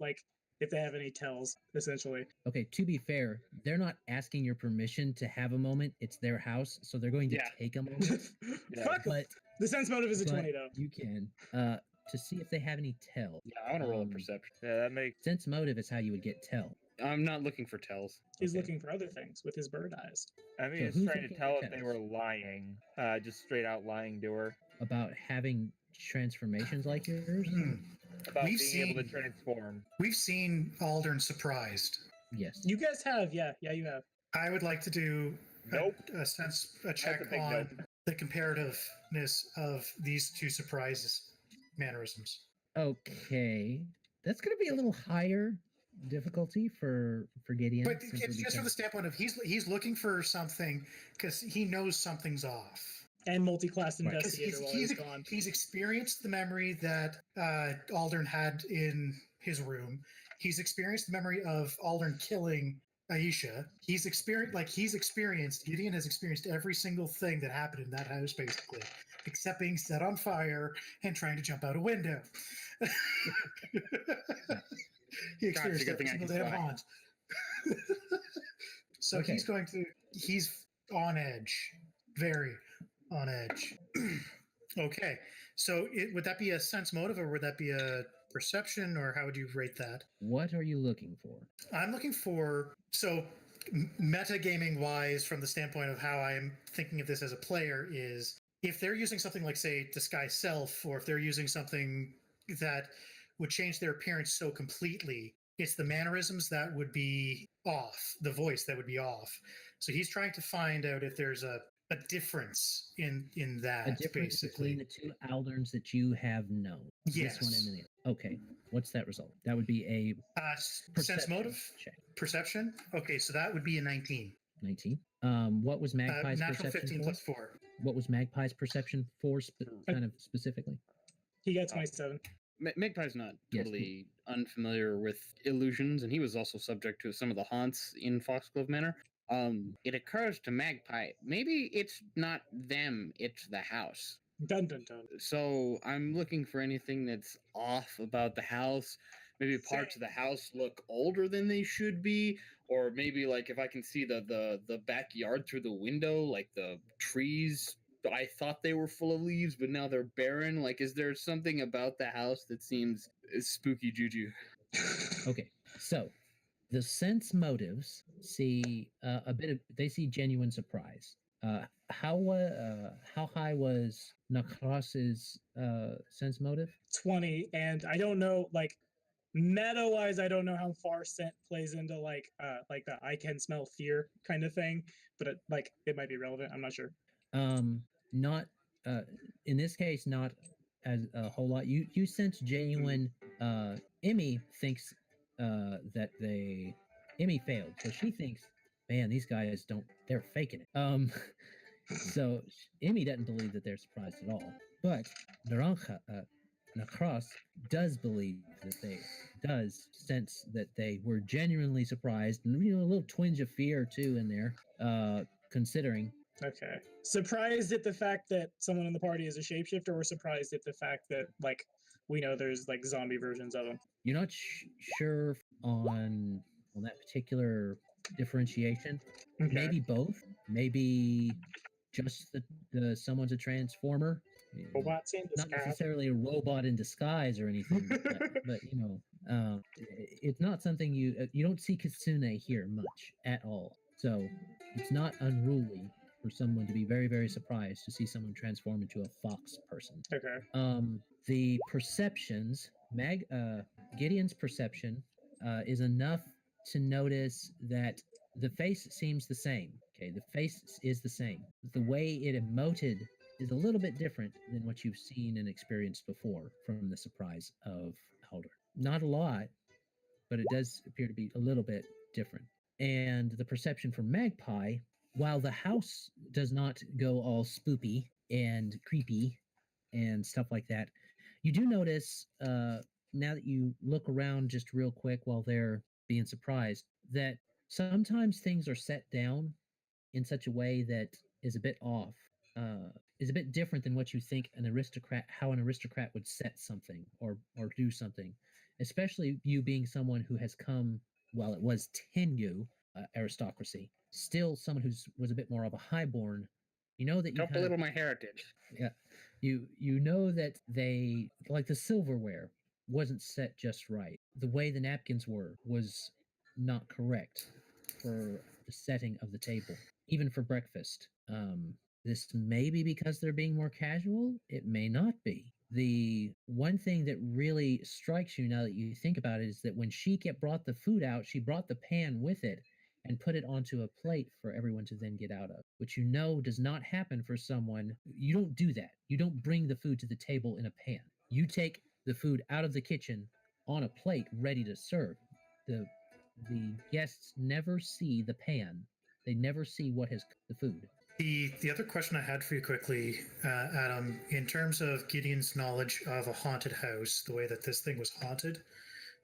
they have any tells, essentially. Okay, to be fair, they're not asking your permission to have a moment. It's their house, so they're going to Yeah. take a moment. Fuck 'em. But The sense motive is a but 20 though. you can to see if they have any tell. Yeah, I want to roll a Um, perception. Yeah, that makes Sense motive is how you would get tell. I'm not looking for tells. He's okay. looking for other things with his bird eyes. I mean, So it's who's trying to looking tell at if they tells? were lying, just straight out lying to her About having transformations like yours. about We've being able to seen- transform. We've seen Aldern surprised. Yes. You guys have, yeah, you have. I would like to do Nope. a check a big on nope. the comparativeness of these two surprises mannerisms. Okay, that's going to be a little higher difficulty for Gideon. But simply it's just from the because- standpoint of he's looking for something because he knows something's off. And multi-class Right. 'Cause investigator while he's gone. he's experienced the memory that Aldern had in his room. He's experienced the memory of Aldern killing Aisha. Gideon has experienced every single thing that happened in that house, basically, except being set on fire and trying to jump out a window. He experienced good thing every I single can day of fly. haunt. So Okay. he's on edge, very on edge. Okay, so would that be a sense motive or would that be a perception, or how would you rate that? What are you looking for? I'm looking for, so metagaming wise, from the standpoint of how I'm thinking of this as a player, is if they're using something like, say, Disguise Self, or if they're using something that would change their appearance so completely, it's the mannerisms that would be off, the voice that would be off. So he's trying to find out if there's a difference in that, A difference basically. between the two Alderns that you have known. Yes. This one and the other. Okay. What's that result? That would be a Sense perception motive? check. Perception? Okay, so that would be a 19. 19. What was Magpie's Natural perception 15 for? plus 4. What was Magpie's perception for, kind of specifically? He got 27. Magpie's not Yes. totally unfamiliar with illusions, and he was also subject to some of the haunts in Foxglove Manor. It occurs to Magpie, maybe it's not them, it's the house. Dun dun dun. So I'm looking for anything that's off about the house. Maybe parts of the house look older than they should be, or maybe like if I can see the backyard through the window, like the trees, I thought they were full of leaves, but now they're barren. Like, is there something about the house that seems spooky juju? Okay. So the sense motives see they see genuine surprise. How high was Nahkräs's sense motive? 20, and I don't know, like, meta-wise, I don't know how far scent plays into like the I can smell fear kind of thing, but it might be relevant. I'm not sure. Not in this case, not as a whole lot. You sense genuine. Emmy thinks that Emmy failed, so she thinks, man, these guys they're faking it. So Emmy doesn't believe that they're surprised at all, but Nahkräs does believe that does sense that they were genuinely surprised, and a little twinge of fear too in there, considering. Okay. Surprised at the fact that someone in the party is a shapeshifter, or surprised at the fact that like we know there's like zombie versions of them? You're not sure on that particular differentiation. Okay. Maybe both. Maybe just the someone's a transformer, Robots in not disguise. necessarily a robot in disguise or anything, but it's not something you don't see Kitsune here much at all. So it's not unruly for someone to be very, very surprised to see someone transform into a fox person. Okay. The perceptions, Gideon's perception is enough to notice that the face seems the same. Okay, the face is the same. The way it emoted is a little bit different than what you've seen and experienced before from the surprise of Elder. Not a lot, but it does appear to be a little bit different. And the perception from Magpie, while the house does not go all spoopy and creepy and stuff like that, you do notice, now that you look around just real quick while they're being surprised, that sometimes things are set down in such a way that is a bit off, is a bit different than what you think how an aristocrat would set something or do something, especially you being someone who has come, while it was Tengu aristocracy, still someone was a bit more of a highborn. You know that you Don't belittle my heritage. Yeah, you know that they, like, the silverware wasn't set just right. The way the napkins was not correct for the setting of the table, even for breakfast. This may be because they're being more casual. It may not be. The one thing that really strikes you now that you think about it is that when she brought the food out, she brought the pan with it and put it onto a plate for everyone to then get out of, which you know does not happen for someone. You don't do that. You don't bring the food to the table in a pan. You take the food out of the kitchen on a plate ready to serve. The guests never see the pan. They never see what has cooked the food. The other question I had for you quickly, Adam, in terms of Gideon's knowledge of a haunted house, the way that this thing was haunted,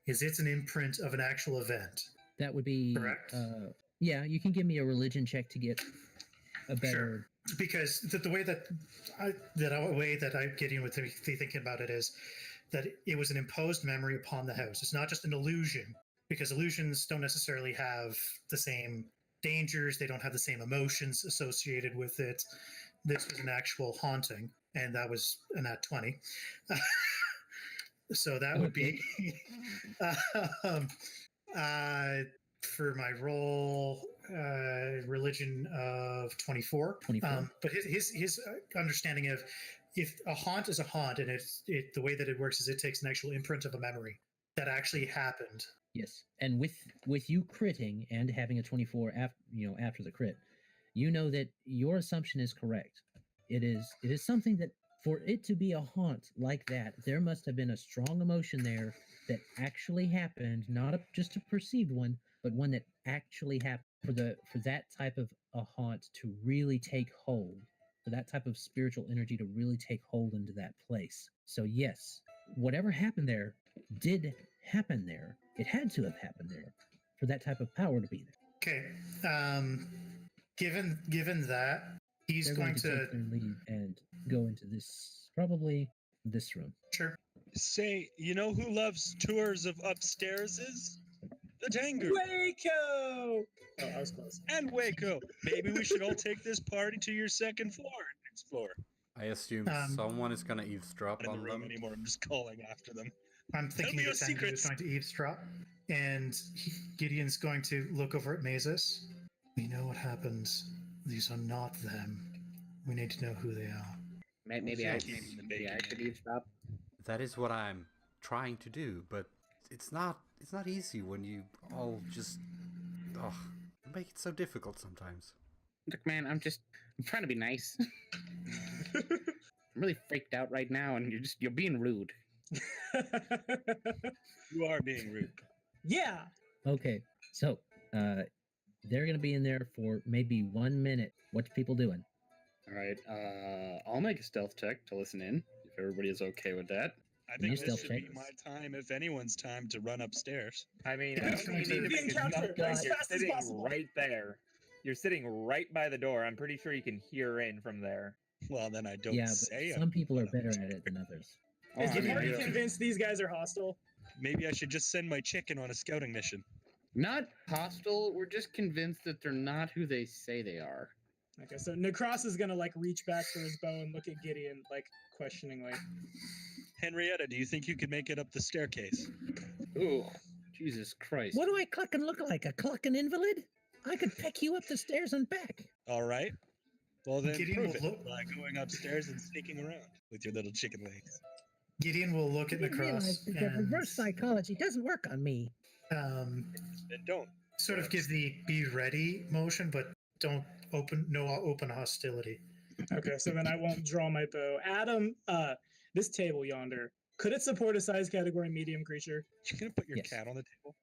is it's an imprint of an actual event. That would be correct. Yeah, you can give me a religion check to get a better. Sure. Because the way that Gideon would be thinking about it is that it was an imposed memory upon the house. It's not just an illusion, because illusions don't necessarily have the same dangers. They don't have the same emotions associated with it. This was an actual haunting, and that was an at 20. So that would be for my roll, religion of 24. 24. But his understanding of, if a haunt is a haunt, and the way that it works is it takes an actual imprint of a memory that actually happened. Yes, and with you critting and having a 24 after the crit, you know that your assumption is correct. It is something that, for it to be a haunt like that, there must have been a strong emotion there that actually happened, not just a perceived one, but one that actually happened. For that type of a haunt to really take hold, for that type of spiritual energy to really take hold into that place. So yes, whatever happened there did happen there. It had to have happened there for that type of power to be there. Okay. Given that, he's going to take their lead and go into probably this room. Sure. Say, you know who loves tours of upstairs is? The Tengu. Wayko! Oh, I was close. And Wayko. Maybe we should all take this party to your second floor and explore. I assume someone is going to eavesdrop I'm on in the room them. anymore. I'm just calling after them. I'm thinking that Tengu is going to eavesdrop, and Gideon's going to look over at Mazus. We know what happens. These are not them. We need to know who they are. Maybe I should eavesdrop. That is what I'm trying to do, but it's not easy when you all just make it so difficult sometimes. Look, man, I'm trying to be nice. I'm really freaked out right now, and you're being rude. You are being rude. Yeah. Okay, so they're gonna be in there for maybe 1 minute. What's people doing? All right, I'll make a stealth check to listen in, if everybody is okay with that. I think this should be my time, if anyone's time, to run upstairs. I mean, I don't need to make a jump because you're sitting right there. You're sitting right by the door. I'm pretty sure you can hear in from there. Well, then I don't say. But some people are better at it than others. Is Gideon convinced these guys are hostile? Maybe I should just send my chicken on a scouting mission. Not hostile. We're just convinced that they're not who they say they are. Okay, so Nahkräs is gonna like reach back for his bow and look at Gideon like questioningly. Henryetta, do you think you could make it up the staircase? Ooh, Jesus Christ. What do I clucking look like? A clucking invalid? I could pick you up the stairs and back. All right. Well, then Gideon prove will it look- by going upstairs and sneaking around with your little chicken legs. Gideon will look at I didn't realize Nahkräs that reverse and psychology doesn't work on me. Then don't. sort of give the be ready motion, but don't open hostility. Okay, so then I won't draw my bow. Adam, this table yonder, could it support a size category medium creature? You're gonna put your Yes. cat on the table.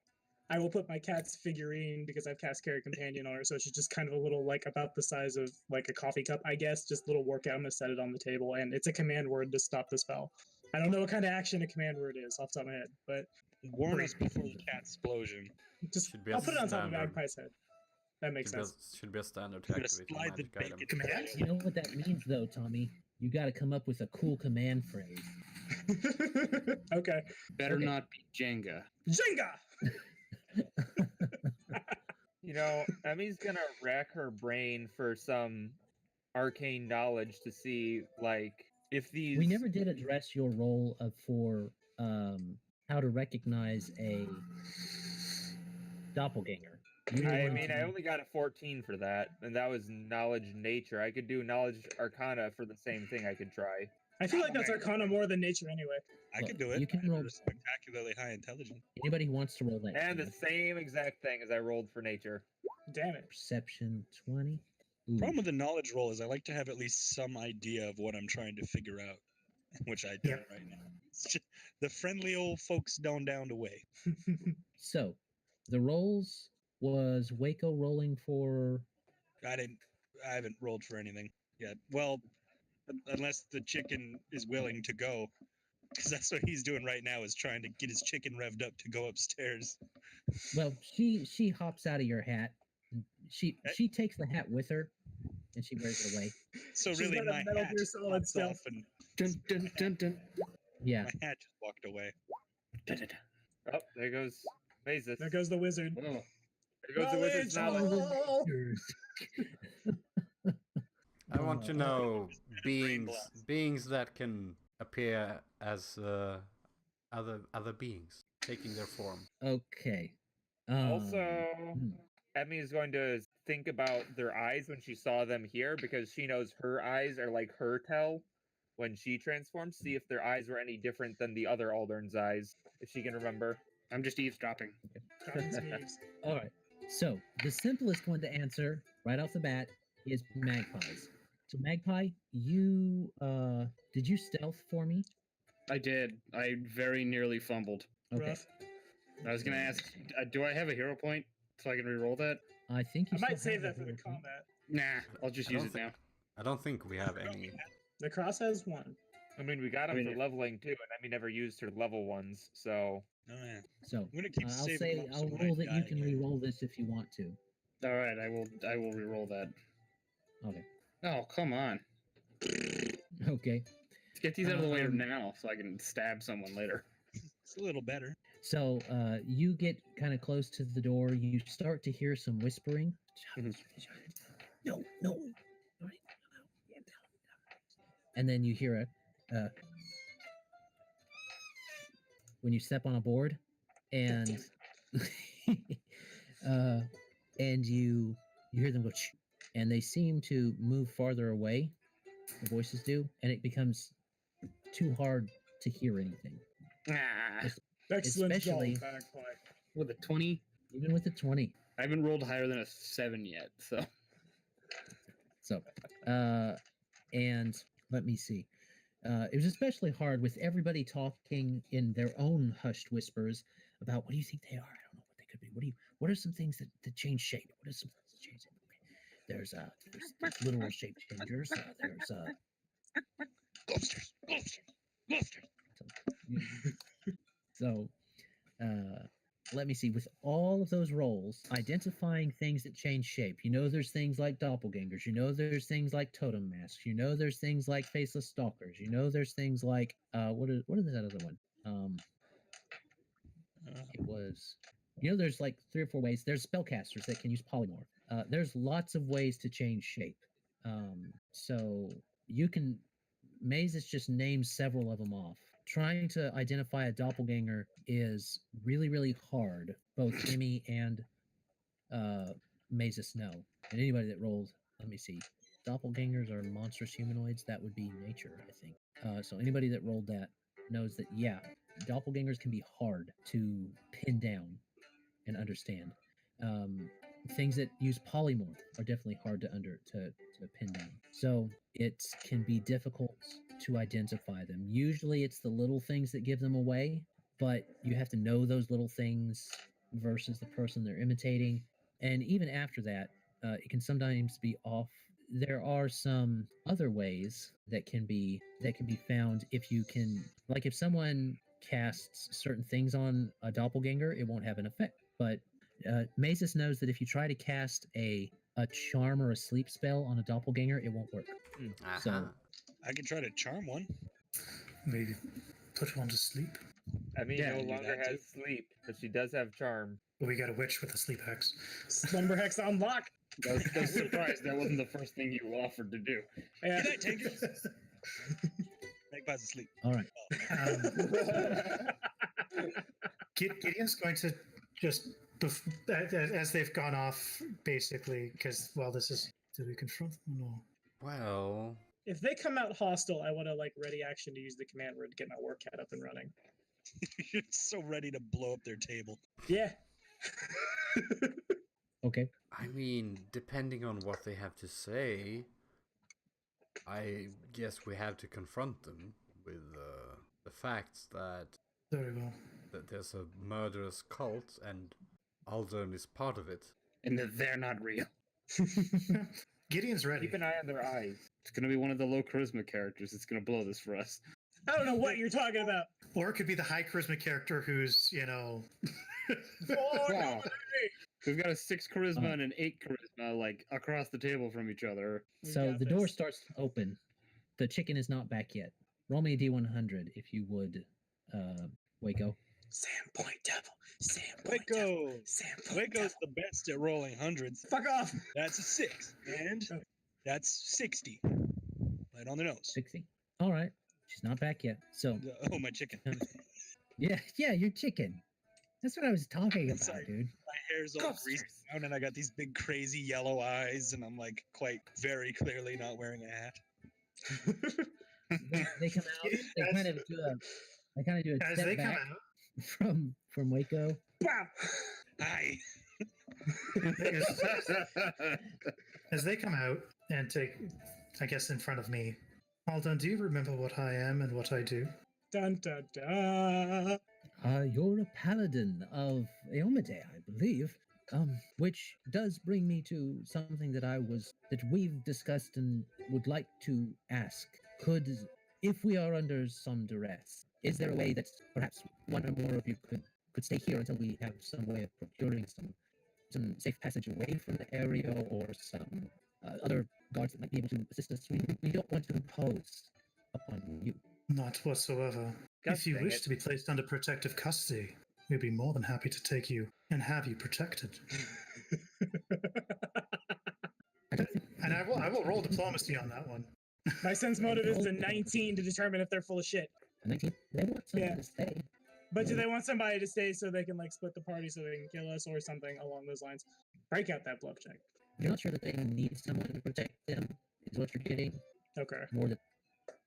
I will put my cat's figurine because I've cast carry companion on her, so she's just kind of a little like about the size of like a coffee cup, I guess. Just a little workout. I'm gonna set it on the table, and it's a command word to stop the spell. I don't know what kind of action a command word is off the top of my head, but Warn us before the cat explosion. just Should be I'll a put it on top of standard. Magpie's head. That makes Should be, sense. should be a standard I'm to gonna activate a slide the magic item. bacon. Command? You know what that means, though, Tommy? You got to come up with a cool command phrase. Okay. Better Okay. not be Jenga. Jenga! You know, Emmy's gonna rack her brain for some arcane knowledge to see, like, if these. We never did address your role for how to recognize a doppelganger. You were I one mean, to- I only got a 14 for that, and that was knowledge nature. I could do knowledge arcana for the same thing. I could try. I feel like that's Arcana more than nature anyway. I Well, could do it. you can I'm roll- spectacularly high intelligence. Anybody who wants to roll that? And the can. same exact thing as I rolled for nature. Damn it. Perception 20. Ooh. Problem with the knowledge roll is I like to have at least some idea of what I'm trying to figure out, which I don't right now. It's just, the friendly old folks don't down the way. So, the rolls was Wayko rolling for. I haven't rolled for anything yet. Well, unless the chicken is willing to go, because that's what he's doing right now is trying to get his chicken revved up to go upstairs. Well, she hops out of your hat. She takes the hat with her, and she wears it away. So She's really, got a my Metal hat Gear Solid pops stealth. off and Dun, dun, dun, dun. Yeah. my hat just walked away. Dun, dun, dun. Oh, there goes Mazus. There goes the wizard. Oh, There goes the wizard's knowledge. I want to Oh. know brain beings that can appear as other beings, taking their form. Okay. Also, hmm. Emmy is going to think about their eyes when she saw them here because she knows her eyes are like her tell when she transforms. See if their eyes were any different than the other Aldern's eyes, if she can remember. I'm just eavesdropping. Dropping some eaves. All right. So the simplest one to answer right off the bat is magpies. So Magpie, you did you stealth for me? I did. I very nearly fumbled. Okay. Rough. I was gonna ask, do I have a hero point so I can re-roll that? I think you I might still save have that for the hero point. combat. Nah, I'll just I use don't it think- now. I don't think we have any. The cross has one. I mean, we got I them mean, for leveling too, and Emmy never used her level ones, so. Oh yeah. So I'm gonna keep I'll saving say up I'll so when I roll that you die can again. re-roll this if you want to. All right, I will re-roll that. Okay. Oh, come on. Okay. Let's get these out of the way Um, now so I can stab someone later. It's a little better. So you get kind of close to the door. You start to hear some whispering. Mhm. No, no. And then you hear when you step on a board, and and you hear them go, "Shh," and they seem to move farther away. The voices do, and it becomes too hard to hear anything. Ah, Excellent Especially- job, Magpie. with a 20, Even with the 20. I haven't rolled higher than a 7 yet, so. So, and let me see. It was especially hard with everybody talking in their own hushed whispers about what do you think they are? I don't know what they could be. What are some things that change shape? What are some things that change shape? Okay. There's literal shape changers. There's Go upstairs. Go upstairs. Go upstairs. So, let me see. With all of those roles, identifying things that change shape. You know, there's things like doppelgangers. You know, there's things like totem masks. You know, there's things like faceless stalkers. You know, there's things like what is that other one? It was. You know, there's like 3 or 4 ways. There's spellcasters that can use polymorph. There's lots of ways to change shape. So you can Mazus just names several of them off. Trying to identify a doppelganger is really, really hard. Both Emmy and Mazus know. And anybody that rolled, let me see. Doppelgangers are monstrous humanoids. That would be nature, I think. So anybody that rolled that knows that, yeah, doppelgangers can be hard to pin down and understand. Things that use polymorph are definitely hard to pin down. So it can be difficult to identify them. Usually it's the little things that give them away, but you have to know those little things versus the person they're imitating. And even after that, it can sometimes be off. There are some other ways that can be found if you can, like if someone casts certain things on a doppelganger, it won't have an effect. But Mazus knows that if you try to cast a charm or a sleep spell on a doppelganger, it won't work. So I can try to charm one. Maybe put one to sleep. Emmy Yeah, no do longer that has sleep, but she does have charm. But we got a witch with a sleep hex. Slumber hex on lock. I was surprised that wasn't the first thing you offered to do. Yeah. Good night, Tengu. Magpie's asleep. all right. Gideon's going to just, as they've gone off, basically, because, well, this is, do we confront them? No. Well, If they come out hostile, I want to like ready action to use the command word to get my war cat up and running. You're so ready to blow up their table. Yeah. Okay. I mean, depending on what they have to say, I guess we have to confront them with the facts that Very well. there's a murderous cult and Aldern is part of it. And that they're not real. Gideon's ready. Keep an eye on their eyes. It's going to be one of the low charisma characters. It's going to blow this for us. I don't know what you're talking about. Or it could be the high charisma character who's, Wow. We've got a 6 charisma and an 8 charisma, like, across the table from each other. We So got the door this. starts to open. The chicken is not back yet. Roll me a D100 if you would, Wayko. Sam Point Devil. Sam Point Devil. Wayko! Sam Point Wayko's Devil. the best at rolling hundreds. Fuck off. That's a 6. And that's 60. Right on the nose. 60. All right. She's not back yet. So, Oh, my chicken. yeah, your chicken. That's what I was talking about, Sorry. dude. My hair's all greased down and I got these big crazy yellow eyes and I'm like quite very clearly not wearing a hat. They come out. They kind of do a As step they come back out, from Wayko. Wow. Hi. as they come out and take, I guess, in front of me, Alden, do you remember what I am and what I do? Dun dun dun. You're a paladin of Eomade, I believe. Which does bring me to something that we've discussed and would like to ask. If we are under some duress, is there a way that perhaps one or more of you could stay here until we have some way of procuring some safe passage away from the area, or some other guards that might be able to assist us? We don't want to impose upon you. Not whatsoever. God If you dang wish it. to be placed under protective custody, we'd be more than happy to take you and have you protected. And I will roll diplomacy on that one. My sense motive is a 19 to determine if they're full of shit. 19. They want someone Yeah. to stay. But do they want somebody to stay so they can like split the party so they can kill us or something along those lines? Break out that bluff check. You're not sure that they need someone to protect them, is what you're getting. Okay. More that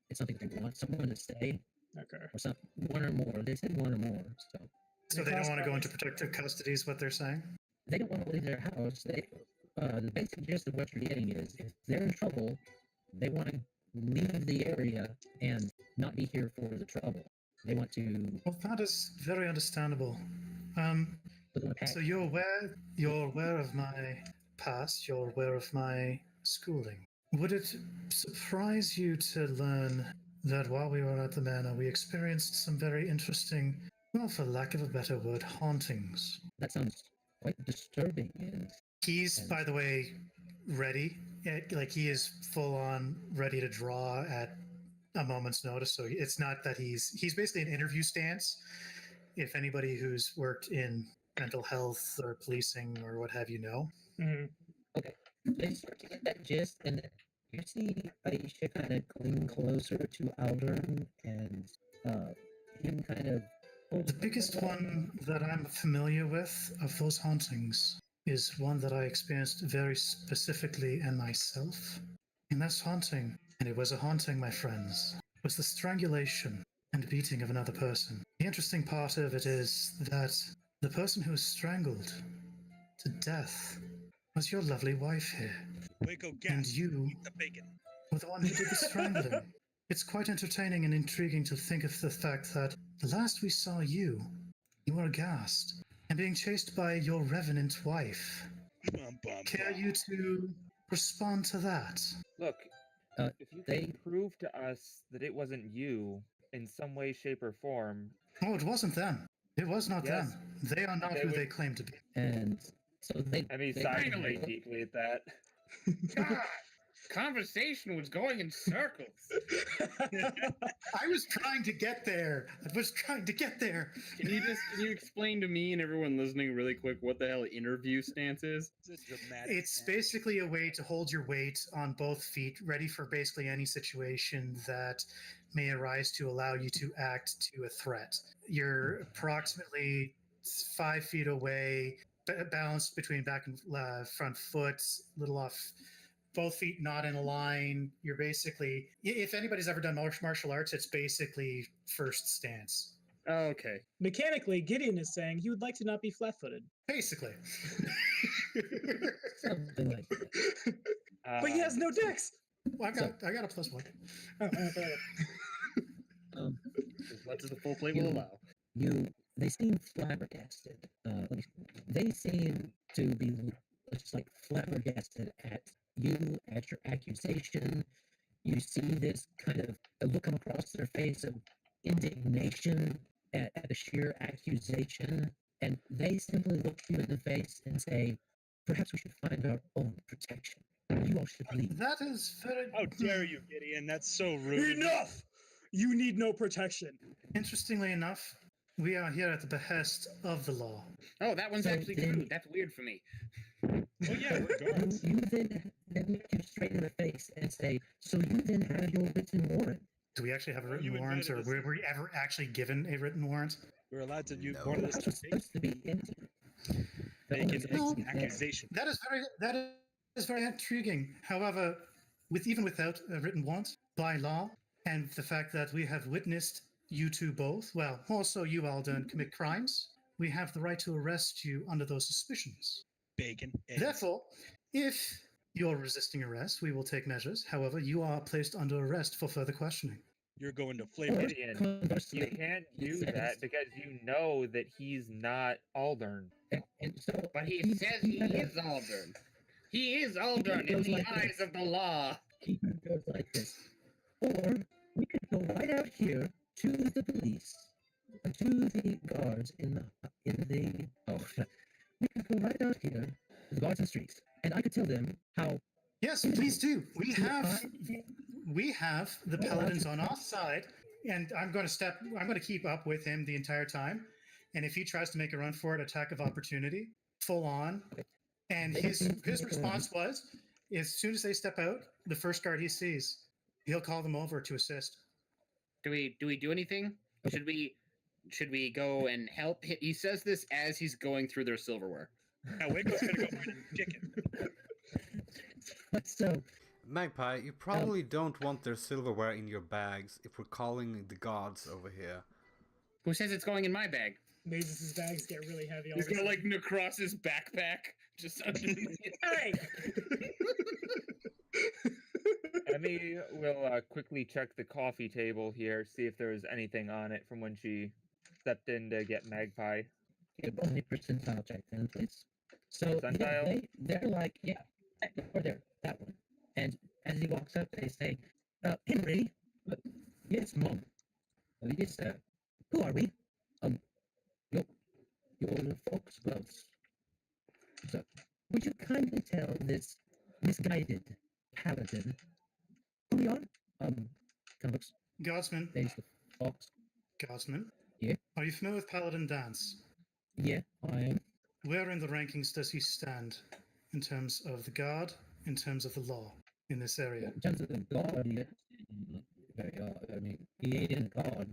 it's something they want someone to stay, Okay. or one or more. They said one or more, so So they don't want to go into protective custody is what they're saying? they don't want to leave their house. The basic gist of what you're getting is if they're in trouble, they want to leave the area and not be here for the trouble. They want to Well, that is very understandable. put them in a pack. So you're aware of my past, you're aware of my schooling. Would it surprise you to learn that while we were at the manor, we experienced some very interesting, well, for lack of a better word, hauntings? That sounds quite disturbing. And He's, by the way, ready. Like, he is full on ready to draw at a moment's notice. So it's not that he's basically an interview stance. If anybody who's worked in mental health or policing or what have you know. Mm-hmm. they start to get that gist, and You see Aisha kind of cling closer to Aldern and him kind of. The biggest one that I'm familiar with of those hauntings is one that I experienced very specifically in myself. In this haunting, and it was a haunting, my friends, was the strangulation and beating of another person. The interesting part of it is that the person who was strangled to death was your lovely wife here. Wayko, And gas. you Eat the bacon. were the one who did the strangling. It's quite entertaining and intriguing to think of the fact that the last we saw you, you were aghast and being chased by your revenant wife. Bum, bum, Care bum. you to respond to that? Look, Uh, if you they- can prove to us that it wasn't you in some way, shape, or form, Oh, it wasn't them. It was not Yes. them. They are not They who would- they claim to be. And so they. I mean, they sighed Finally. very deeply at that. God, conversation was going in circles. I was trying to get there. Can you explain to me and everyone listening really quick what the hell interview stance is? It's a dramatic It's act. basically a way to hold your weight on both feet, ready for basically any situation that may arise to allow you to act to a threat. You're approximately 5 feet away, balanced between back and front foot, a little off, both feet not in a line. You're basically, if anybody's ever done martial arts, it's basically first stance. Okay. Mechanically, Gideon is saying he would like to not be flat-footed, Basically. Something like that. but he has no dicks. Well, I got a +1. As much as the full plate will allow. They seem flabbergasted. They seem to be just like flabbergasted at you, at your accusation. You see this kind of a look come across their face of indignation at the sheer accusation, and they simply look you in the face and say, "Perhaps we should find our own protection. You all should leave." That is very. How dare you, Gideon? That's so rude. Enough! You need no protection. Interestingly enough, we are here at the behest of the law. Oh, that one's So actually then- true. That's weird for me. Oh yeah, we're guards. You then look you straight in the face and say, "So you then have your written warrant." Do we actually have a Well, written you warrant, or invited us were we ever actually given a written warrant? We're allowed to use No. one of That's this what's supposed to be in here. Make an Well, accusation. That is very intriguing. However, even without a written warrant, by law, and the fact that we have witnessed you two both, well, also you, Alden, commit crimes, we have the right to arrest you under those suspicions. Bacon. Eggs. Therefore, if you're resisting arrest, we will take measures. However, you are placed under arrest for further questioning. You're going to flavor. Gideon, Conversely, you can't he do says- that because you know that he's not Aldern. And so, But he he's- says he he kinda- is Aldern. He is Aldern in goes the like eyes this. of the law. he goes like this. Or we could go right out here to the police, to the guards in the we could go right out here to the guards in the streets, and I could tell them how. Yes, please do. We Yeah, have the Well, paladins that's- on our side, and I'm going to keep up with him the entire time. And if he tries to make a run for it, attack of opportunity, full on. And his response was, as soon as they step out, the first guard he sees, he'll call them over to assist. Do we do anything? Should we go and help? He says this as he's going through their silverware. Now Wayko's gonna go find a chicken. So Magpie, you probably don't want their silverware in your bags if we're calling the gods over here. Who says it's going in my bag? Mazus's bags get really heavy. all He's of a got sudden. like Nahkräs' backpack just underneath. Hey! Emmy will quickly check the coffee table here, see if there was anything on it from when she stepped in to get Magpie. you roll me percentile check then, please. So yeah, Percentile? they're like, yeah, over there, that one. And as he walks up, they say, Henry, yes, Mom. Yes, sir. Who are we? Your folks' wells. So, would you kindly tell this misguided paladin who we are? Kind of looks, Guardsman, there's the fox. Guardsman. Yeah? Are you familiar with Paladin Dance? Yeah, I am. Where in the rankings does he stand in terms of the guard, in terms of the law? in this area. In terms of the god, very odd. I mean, he ain't a god.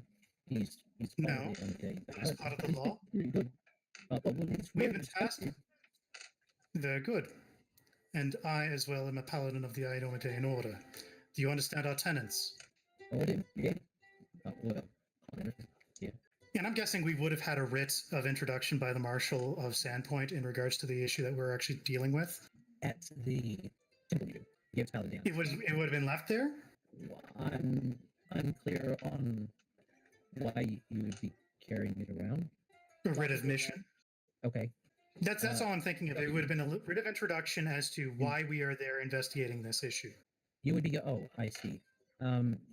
He's No, part of the he's part of the law. Pretty good. But his We've word been is tasked. sacred. Very good. And I, as well, am a paladin of the Idomedean Order. Do you understand our tenets? Oh, yeah. Well, yeah. And I'm guessing we would have had a writ of introduction by the Marshal of Sandpoint in regards to the issue that we're actually dealing with. At the temple, yes, Paladin. It would have been left there? I'm unclear on why you would be carrying it around. A writ of mission. Okay. That's all I'm thinking of. It would have been a writ of introduction as to why we are there investigating this issue. You would be. Oh, I see.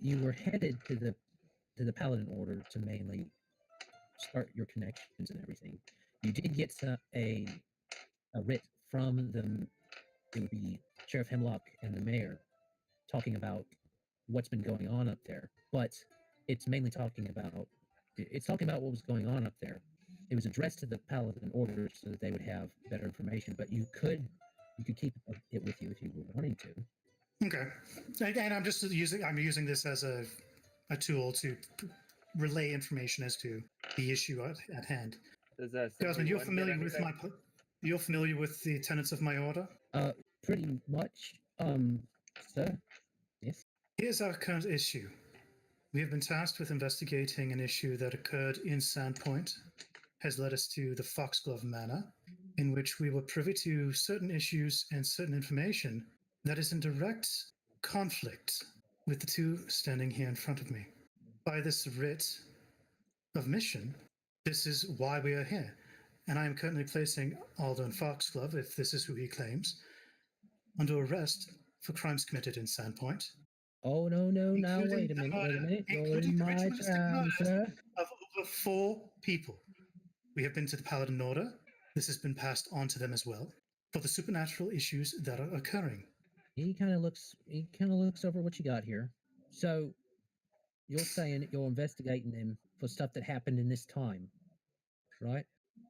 You were headed to the Paladin Order to mainly start your connections and everything. You did get a writ from the it would be Sheriff Hemlock and the mayor talking about what's been going on up there, but it's mainly talking about what was going on up there. It was addressed to the Paladin Order so that they would have better information, but you could keep it with you if you were wanting to. Okay, and I'm using this as a tool to relay information as to the issue at hand. Desmond, you're familiar with the tenets of my order? Pretty much, sir. Yes. Here's our current issue. We have been tasked with investigating an issue that occurred in Sandpoint, has led us to the Foxglove Manor, in which we were privy to certain issues and certain information that is in direct conflict with the two standing here in front of me. By this writ of mission, this is why we are here, and I am currently placing Alden Foxglove, if this is who he claims, under arrest for crimes committed in Sandpoint. Oh, no, now, wait a minute. You're in my town, sir. Of over 4 people. We have been to the Paladin Order. This has been passed on to them as well, for the supernatural issues that are occurring. He kind of looks over what you got here. So, you're saying that you're investigating them for stuff that happened in this time, right?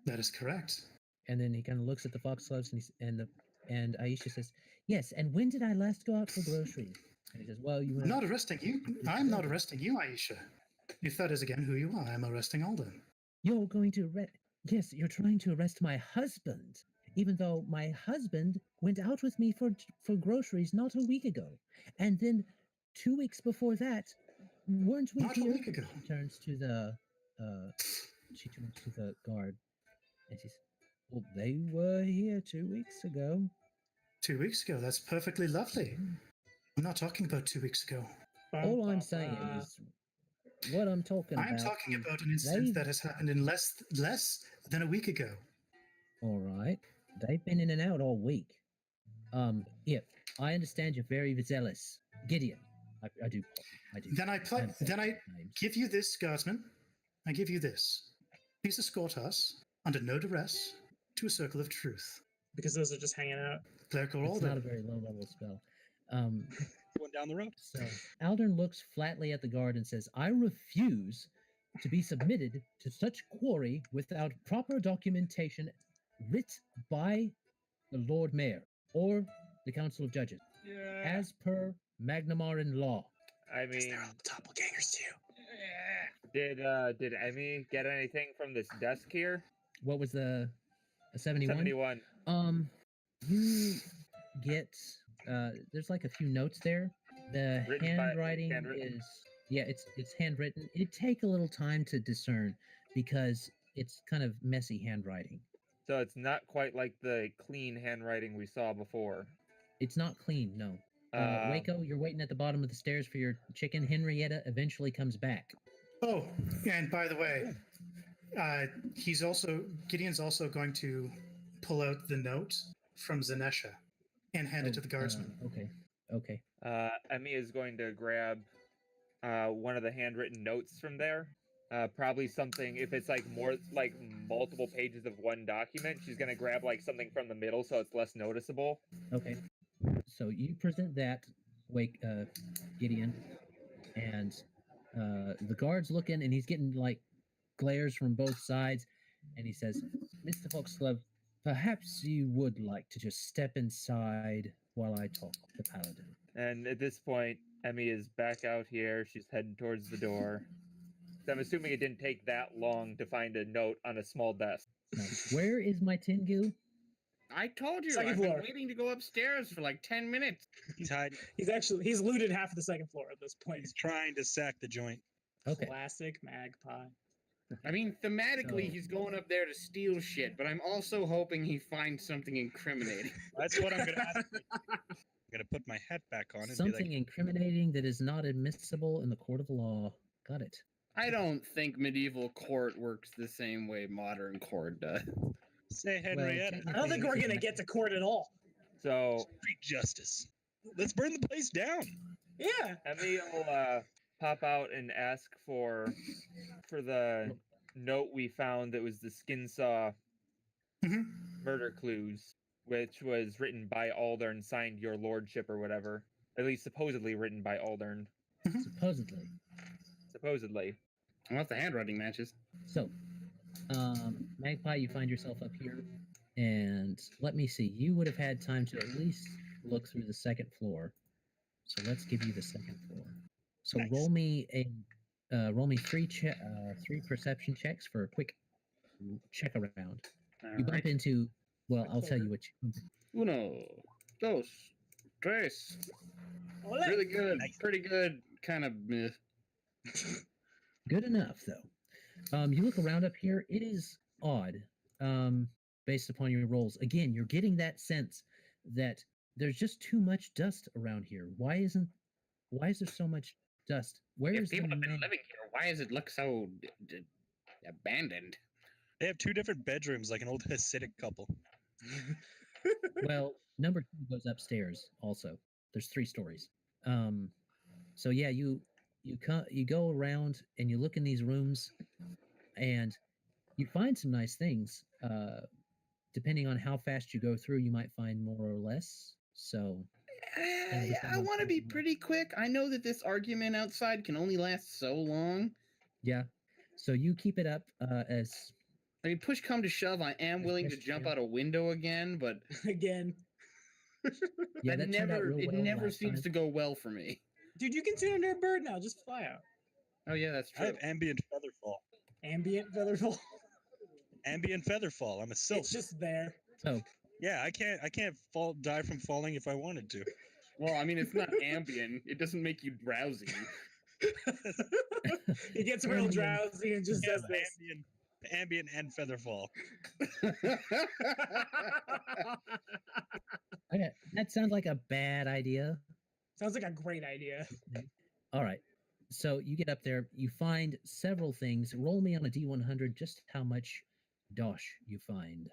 That is correct. And then he kind of looks at the foxgloves and Aisha says, "Yes. And when did I last go out for groceries?" And he says, "Well, you were I'm not arresting you. I'm not arresting you, Aisha. If that is again who you are, I'm arresting Alden. You're going to arrest? Yes, you're trying to arrest my husband, even though my husband went out with me for groceries not a week ago, and then 2 weeks before that, weren't we Not here?" a week ago. She turns to the guard, and she says, "Well, they were here 2 weeks ago." 2 weeks ago. That's perfectly lovely. I'm not talking about 2 weeks ago. All I'm saying is, what I'm talking about. I'm talking about an incident that has happened in less than a week ago. All right, they've been in and out all week. Yeah, I understand you're very zealous, Gideon. I do. Then I give you this, Guardsman. I give you this. Please escort us under no duress to a circle of truth. Because those are just hanging out. It's not a very low-level spell. Going down the road. So Aldern looks flatly at the guard and says, "I refuse to be submitted to such quarry without proper documentation writ by the Lord Mayor or the Council of Judges, as per Magnamaran law." I mean, They're all doppelgangers too. did Emmy get anything from this desk here? What was a 71? 71. You get there's like a few notes there. The handwriting is it's handwritten. It'd take a little time to discern because it's kind of messy handwriting. So it's not quite like the clean handwriting we saw before. It's not clean, no. Wayko, you're waiting at the bottom of the stairs for your chicken. Henryetta eventually comes back. Oh, and by the way, Gideon's also going to pull out the note from Zanesha and hand it to the guardsman. Okay. Emmy is going to grab one of the handwritten notes from there. Probably something, if it's like more like multiple pages of one document, she's going to grab like something from the middle so it's less noticeable. Okay. So you present that, Gideon, and the guard's looking, and he's getting like glares from both sides, and he says, "Mr. Foxglove, perhaps you would like to just step inside while I talk to the Paladin." And at this point, Emmy is back out here. She's heading towards the door. So I'm assuming it didn't take that long to find a note on a small desk. Now, where is my Tengu? I told you, Second I've floor. been waiting to go upstairs for like 10 minutes. He's hiding. He's looted half of the second floor at this point. He's trying to sack the joint. Okay. Classic Magpie. I mean, thematically, So- he's going up there to steal shit, but I'm also hoping he finds something incriminating. That's what I'm gonna ask. I'm gonna put my hat back on and Something be like, incriminating that is not admissible in the court of law. Got it. I don't think medieval court works the same way modern court does. say Henryetta. I don't think we're gonna get to court at all. So Street justice. Let's burn the place down. Yeah. Emmy will pop out and ask for the note we found that was the skin saw Mhm. murder clues, which was written by Aldern, signed your lordship or whatever. At least supposedly written by Aldern. Supposedly. Supposedly. Unless the handwriting matches. So, Magpie, you find yourself up here, and let me see. You would have had time to at least look through the second floor. So let's give you the second floor. So Nice. roll me three perception checks for a quick check around. You bump into. Well, I'll tell you what you. Uno, dos, tres. Ole. Really good. Nice. Pretty good. Kind of meh. Good enough, though. You look around up here. It is odd, based upon your rolls. Again, you're getting that sense that there's just too much dust around here. Why is there so much dust? Where If is the people have been man? living here, why does it look so abandoned? They have 2 different bedrooms, like an old Hasidic couple. Well, number 2 goes upstairs. Also, there's 3 stories. So yeah, you go around and you look in these rooms, and you find some nice things. Depending on how fast you go through, you might find more or less. So Yeah, I want to be pretty quick. I know that this argument outside can only last so long. yeah, so you keep it up as I mean, push come to shove, I am willing to Yes, jump yeah. out a window again, but Again. yeah. That turned out real it well never last seems time. to go well for me. Dude, you can turn into a bird now. Just fly out. Oh yeah, that's I true. have ambient featherfall. Ambient featherfall. Ambient featherfall. I'm a sylph. It's just there. So Yeah, I can't die from falling if I wanted to. Well, I mean, it's not ambient. It doesn't make you drowsy. He gets real drowsy and just Yeah, does this. ambient and featherfall. okay, that sounds like a bad idea. Sounds like a great idea. All right. So you get up there, you find several things. Roll me on a D100 just how much dosh you find.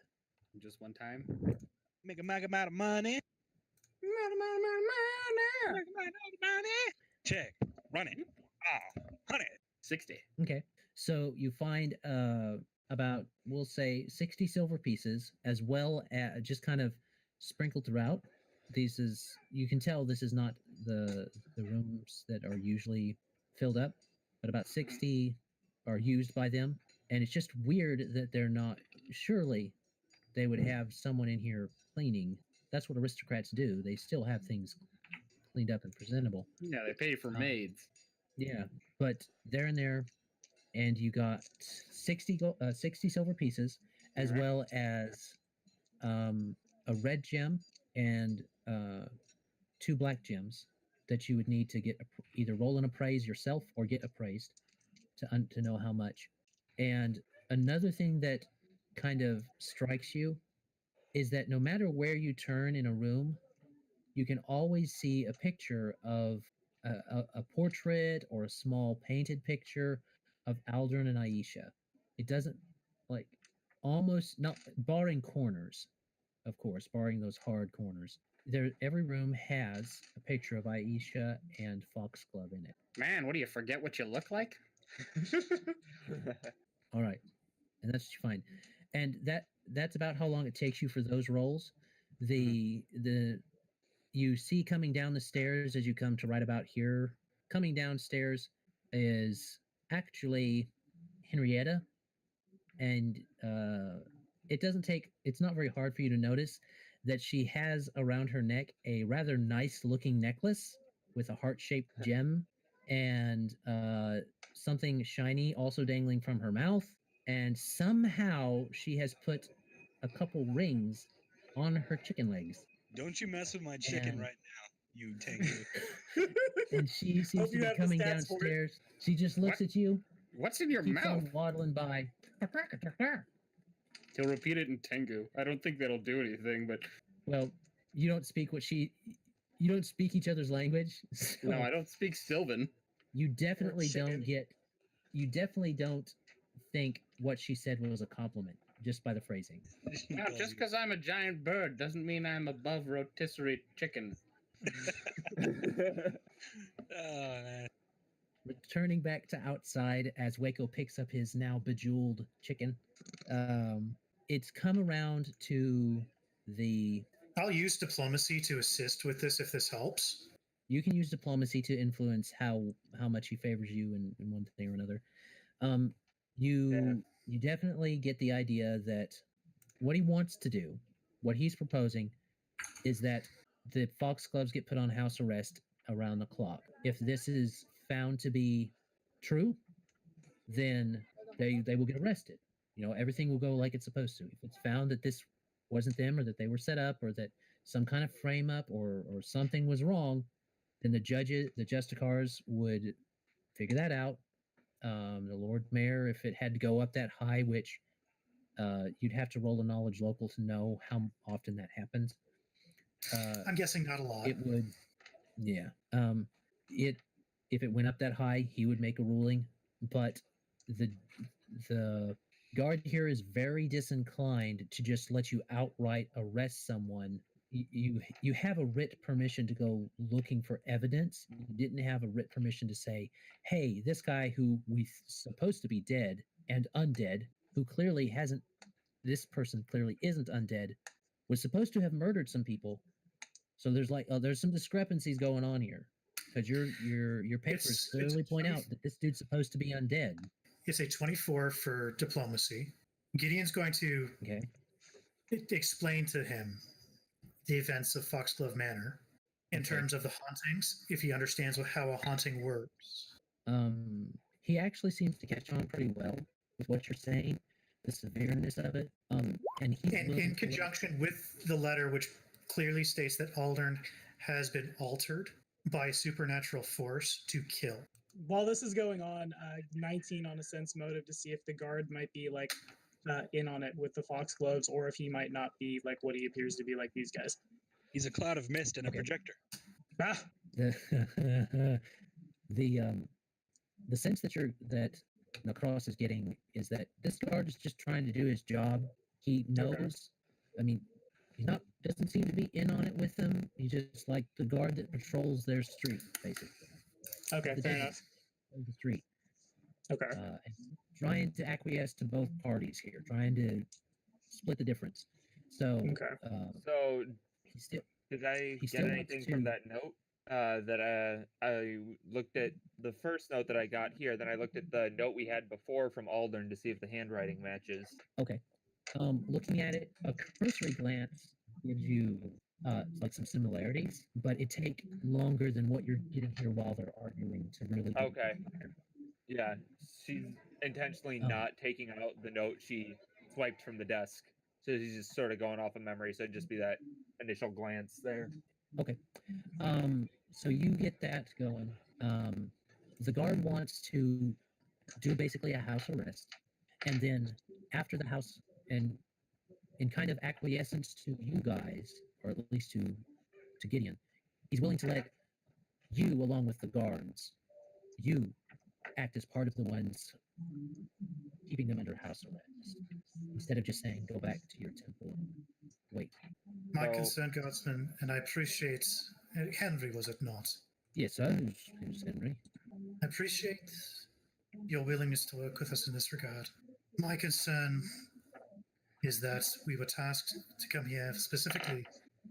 Just one time. Make a mag amount of money. Check. Run it. Ah, honey. 60. Okay. So you find about, we'll say, 60 silver pieces, as well as just kind of sprinkled throughout. You can tell this is not the rooms that are usually filled up, but about 60 are used by them. And it's just weird that they're not, surely they would have someone in here cleaning. That's what aristocrats do. They still have things cleaned up and presentable. Yeah, they pay for maids. Yeah, but they're in there, and you got 60 silver pieces, as Alright. well as a red gem and 2 black gems that you would need to get either roll and appraise yourself or get appraised to know how much. And another thing that kind of strikes you is that no matter where you turn in a room, you can always see a picture of a portrait or a small painted picture of Aldern and Aisha. It doesn't, like, almost, not barring corners, of course, barring those hard corners. Every room has a picture of Aisha and Foxglove in it. Man, what do you forget what you look like? All right, and that's what you find, and that's about how long it takes you for those rolls. The you see coming down the stairs as you come to right about here. Coming downstairs is actually Henryetta, and it's not very hard for you to notice that she has around her neck a rather nice-looking necklace with a heart-shaped gem and something shiny also dangling from her mouth. And somehow she has put a couple rings on her chicken legs. Don't you mess with my chicken And- right now, you Tengu. And she seems Hope to you be have the coming stats for it. downstairs. She just looks What? at you, What's in your keeps mouth? on waddling by. He'll repeat it in Tengu. I don't think that'll do anything, but Well, you don't speak you don't speak each other's language. So no, I don't speak Sylvan. you definitely don't chicken. you definitely don't think what she said was a compliment just by the phrasing. No, just because I'm a giant bird doesn't mean I'm above rotisserie chicken. Oh, man. Returning back to outside as Wayko picks up his now bejeweled chicken, it's come around to the. I'll use diplomacy to assist with this if this helps. You can use diplomacy to influence how much he favors you in one thing or another. You definitely get the idea that what he wants to do, what he's proposing, is that the foxgloves get put on house arrest around the clock. If this is found to be true, then they will get arrested. You know, everything will go like it's supposed to. If it's found that this wasn't them, or that they were set up, or that some kind of frame up or something was wrong, then the Justicars would figure that out. The Lord Mayor, if it had to go up that high, which you'd have to roll a knowledge local to know how often that happens. I'm guessing not a lot. It would, yeah. If it went up that high, he would make a ruling. But the guard here is very disinclined to just let you outright arrest someone. You have a writ permission to go looking for evidence. You didn't have a writ permission to say, hey, this guy who we supposed to be dead and undead, who clearly hasn't, this person clearly isn't undead, was supposed to have murdered some people. So there's some discrepancies going on here, because your papers clearly point out that this dude's supposed to be undead. It's a 24 for diplomacy. Gideon's going to explain to him the events of Foxglove Manor in terms of the hauntings, if he understands how a haunting works. He actually seems to catch on pretty well with what you're saying, the severeness of it. And he's in conjunction with the letter, which clearly states that Aldern has been altered by supernatural force to kill. While this is going on, 19 on a sense motive to see if the guard might be like in on it with the foxgloves, or if he might not be like what he appears to be like these guys. He's a cloud of mist and a projector. Ah, the sense that Nahkräs is getting is that this guard is just trying to do his job. He knows. I mean, doesn't seem to be in on it with them. He's just like the guard that patrols their street, basically. okay, fair enough. The street. Okay. And trying to acquiesce to both parties here, trying to split the difference. So, So, he's still, did I he get still anything wants from to- that note? That I looked at the first note that I got here, then I looked at the note we had before from Aldern to see if the handwriting matches. Okay. Looking at it, a cursory glance gives you like some similarities, but it take longer than what you're getting here while they're arguing to really. Okay. Yeah, she's intentionally not taking out the note she swiped from the desk. So he's just sort of going off of memory, so it'd just be that initial glance there. Okay. So you get that going. The guard wants to do basically a house arrest, and then after the house, and in kind of acquiescence to you guys, or at least to Gideon, he's willing to let you, along with the guards, you act as part of the ones keeping them under house arrest, instead of just saying, go back to your temple and wait. My So- concern, Guardsman, and I appreciate Henry, was it not? Yes, sir. Who's Henry? I appreciate your willingness to work with us in this regard. My concern is that we were tasked to come here specifically,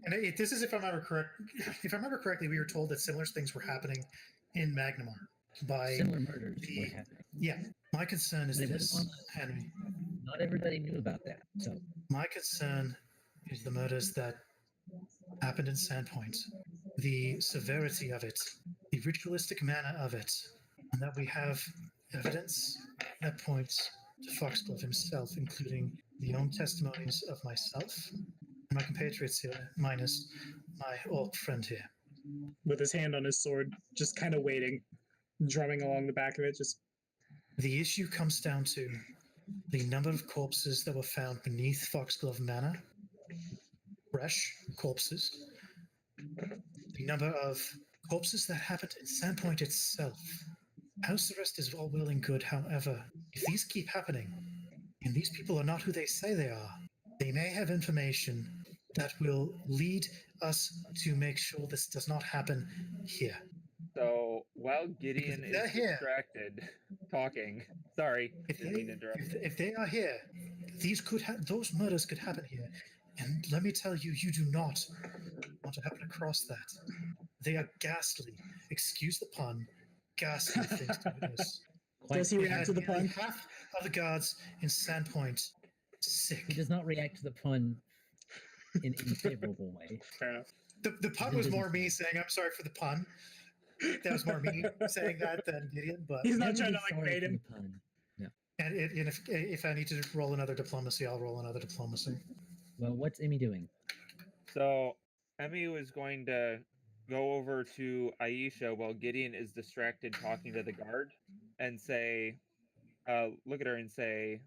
and this is if I remember correctly, we were told that similar things were happening in Magnamar by Similar murders were happening. Yeah. My concern is They this, wouldn't Henry. Not everybody knew about that. So My concern is the murders that happened in Sandpoint, the severity of it, the ritualistic manner of it, and that we have evidence that points to Foxglove himself, including the own testimonies of myself and my compatriots here, minus my orc friend here. With his hand on his sword, just kind of waiting, drumming along the back of it, just... The issue comes down to the number of corpses that were found beneath Foxglove Manor, fresh corpses, the number of corpses that happened in Sandpoint itself. House arrest is all well and good, however, if these keep happening, and these people are not who they say they are, they may have information that will lead us to make sure this does not happen here. So while Gideon is distracted talking, sorry, didn't mean to interrupt. If they are here, those murders could happen here. And let me tell you, you do not want to happen across that. They are ghastly. Excuse the pun. Ghastly things to witness. Does he react to the pun? Half of the guards in Sandpoint sick. He does not react to the pun in any favorable way. Fair enough. The pun was more me saying, I'm sorry for the pun. That was more me saying that than Gideon, but... He's not trying to, like, bait him. No. And if I need to roll another diplomacy, I'll roll another diplomacy. Well, what's Emmy doing? So Emmy was going to go over to Aisha while Gideon is distracted talking to the guard and say, look at her and say,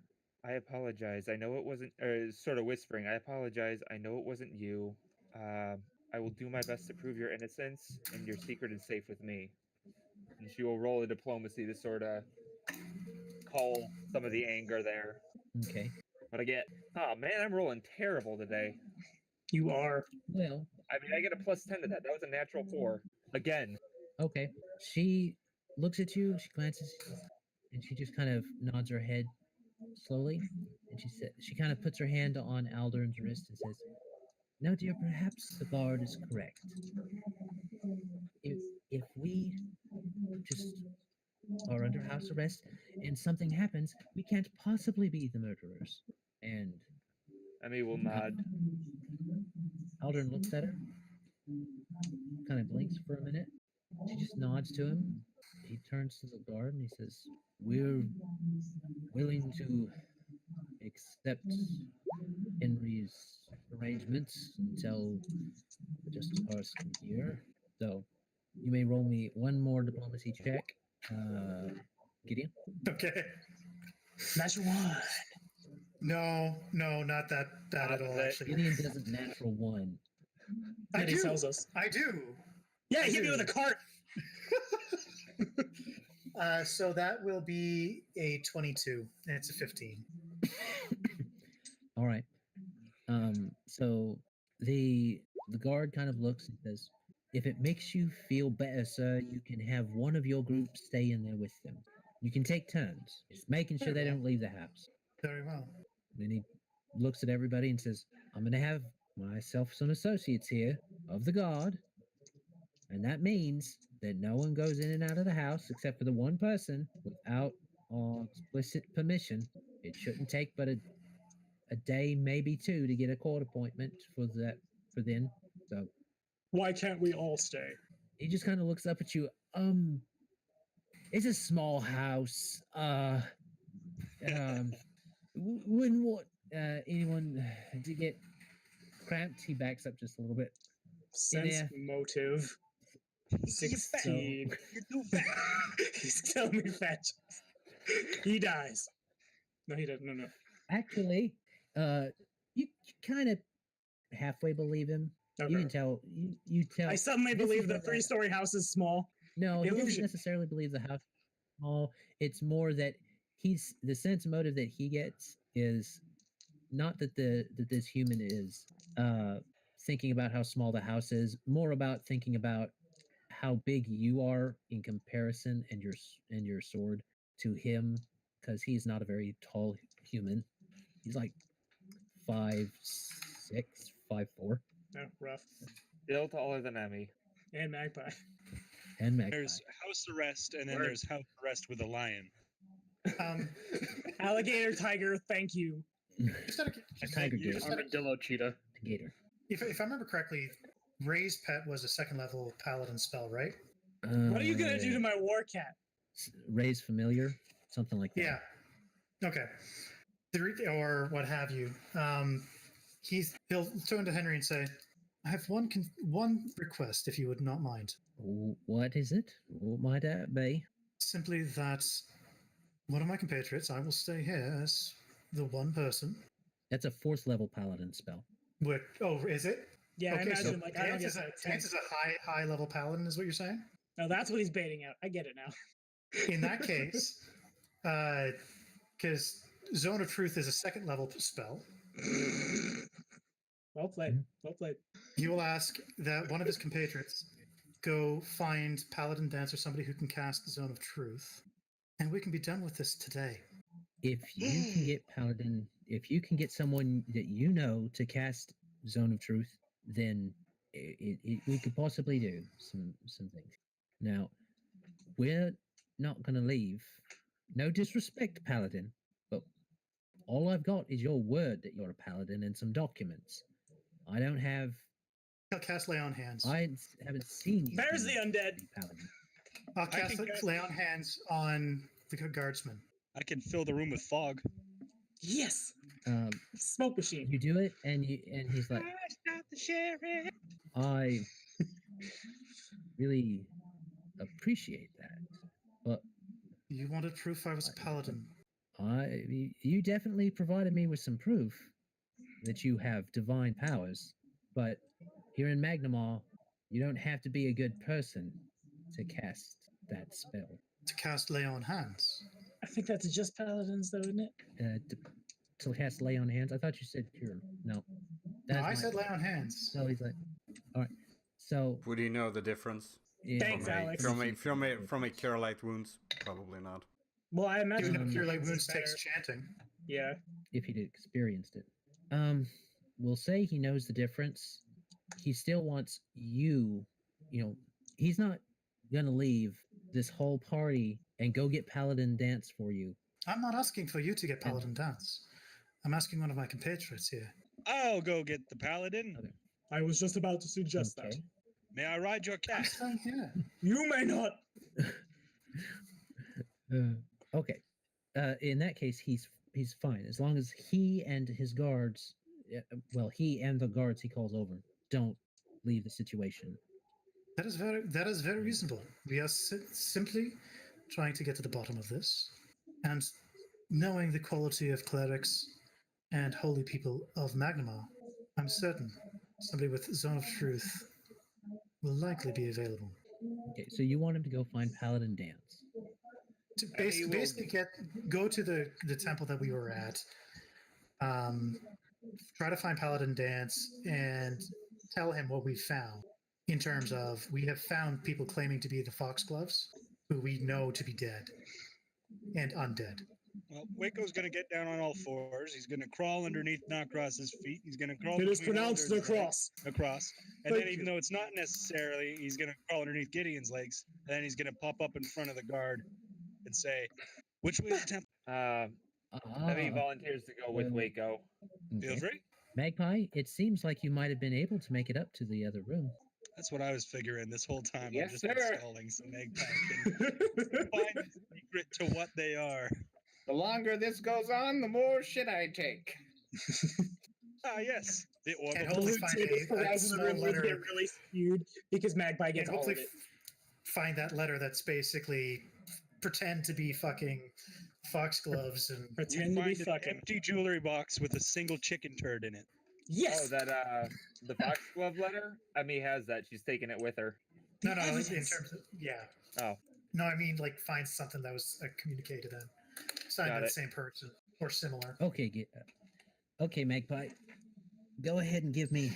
I apologize. I know it wasn't, or sort of whispering, I apologize. I know it wasn't you. I will do my best to prove your innocence, and your secret is safe with me. And she will roll a diplomacy to sort of cull some of the anger there. Okay. But I get, oh man, I'm rolling terrible today. You are. Well, I mean, I get a +10 to that. That was a natural 4. Again. Okay. She looks at you, she glances, and she just kind of nods her head slowly. And she kind of puts her hand on Aldern's wrist and says, now, dear, perhaps the guard is correct. If we just are under house arrest and something happens, we can't possibly be the murderers. And Emmy will nod. Aldern looks at her, kind of blinks for a minute. She just nods to him. He turns to the guard and he says, we're willing to accept Henry's arrangements until the Justice Pars come here. So you may roll me one more diplomacy check, Gideon. Okay. Natural 1. No, not that bad at all, actually. Gideon doesn't natural 1. That he tells us. I do. Yeah, he hit me with a cart. So that will be a 22, and it's a 15. All right. So the guard kind of looks and says, if it makes you feel better, sir, you can have one of your group stay in there with them. You can take turns, just making sure they don't leave the house. Very well. Then he looks at everybody and says, I'm going to have myself some associates here of the guard, and that means that no one goes in and out of the house except for the one person without explicit permission. It shouldn't take but a day, maybe 2, to get a court appointment for then. So why can't we all stay? He just kind of looks up at you. It's a small house. Wouldn't want anyone to get cramped. He backs up just a little bit. Sense motive. 16. You're too fat. He's telling me fat. He dies. No, he doesn't. No. Actually, you kind of halfway believe him. Okay. You can tell. You tell. I suddenly believe the 3-story house is small. No, he doesn't necessarily believe the house is small. It's more that the sense motive that he gets is not that this human is thinking about how small the house is, more about thinking about how big you are in comparison and your sword to him, because he's not a very tall human. He's like 5'6", 5'4". Oh, rough. Still taller than Emmy. And Magpie. There's house arrest, and then there's house arrest with a lion. Alligator, tiger, thank you. A tiger deer. Armadillo, cheetah. Gator. If I remember correctly, Raised Pet was a second level paladin spell, right? What are you gonna do to my war cat? Raise familiar, something like that. Yeah. Okay. Or what have you. He'll turn to Henry and say, I have one request, if you would not mind. What is it? What might that be? Simply that one of my compatriots, I will stay here as the one person. That's a 4th level paladin spell. Is it? Yeah, Okay, I so imagine like I don't Dance get is a high level paladin, is what you're saying? No, that's what he's baiting out. I get it now. In that case, because Zone of Truth is a second level spell, Well played. Well played. he will ask that one of his compatriots go find Paladin Dance or somebody who can cast Zone of Truth, and we can be done with this today. If you can get paladin, if you can get someone that you know to cast Zone of Truth, then we could possibly do some things. Now, we're not going to leave. No disrespect, Paladin, but all I've got is your word that you're a Paladin and some documents. I don't have. I'll cast Lay on Hands. I haven't seen you. There's the undead. Paladin. I'll cast Lay on Hands on the guardsman. I can fill the room with fog. Yes. Smoke machine. You do it, and he's like, Not the sheriff. I really appreciate that, but You wanted proof I was a paladin. you definitely provided me with some proof that you have divine powers, but here in Magnamar, you don't have to be a good person to cast that spell. To cast Lay on Hands. I think that's just paladins, though, isn't it? To cast Lay on Hands. I thought you said cure. No, I said Lay on Hands. So he's like, all right. So would he know the difference? Thanks, Alex. From a cure light wounds, probably not. Well, I imagine Cure Light Wounds takes chanting. Yeah. If he'd experienced it. We'll say he knows the difference. He still wants you, he's not gonna leave this whole party and go get Paladin Dance for you. I'm not asking for you to get Paladin Dance. I'm asking one of my compatriots here. I'll go get the paladin. Okay. I was just about to suggest that. May I ride your I'm cat? staying here. You may not. Okay. In that case, he's fine as long as he and his guards, he and the guards he calls over don't leave the situation. That is very reasonable. We are simply trying to get to the bottom of this, and knowing the quality of clerics and holy people of Magnamar, I'm certain somebody with Zone of Truth will likely be available. Okay, so you want him to go find Paladin Dance. To basically go to the temple that we were at, try to find Paladin Dance, and tell him what we found. In terms of, we have found people claiming to be the Foxgloves, who we know to be dead and undead. Well, Wayko's going to get down on all fours. He's going to crawl underneath Nahkräs' feet. He's going to crawl. It is between pronounced Alder's across. legs, across. And Thank then, even though it's not necessarily, he's going to crawl underneath Gideon's legs. And then he's going to pop up in front of the guard and say, "Which way is the temple?" Emmy volunteers to go with Wayko. Feel free. Magpie, it seems like you might have been able to make it up to the other room. That's what I was figuring this whole time. Yes, I'm just sir. installing some Magpie can find the secret to what they are. The longer this goes on, the more shit I take. Ah, yes. The And orbital. hopefully find a small letter. Get really skewed because Magpie gets And all of hopefully it. find that letter that's basically pretend to be fucking Foxgloves and You Pretend to be find an fucking. empty jewelry box with a single chicken turd in it. Yes. Oh, that the Foxglove letter. Emmy has that. She's taking it with her. no, in evidence. terms of Oh, no, I mean like find something that was communicated and signed Got by the it. same person or similar. Okay, Magpie. Go ahead and give me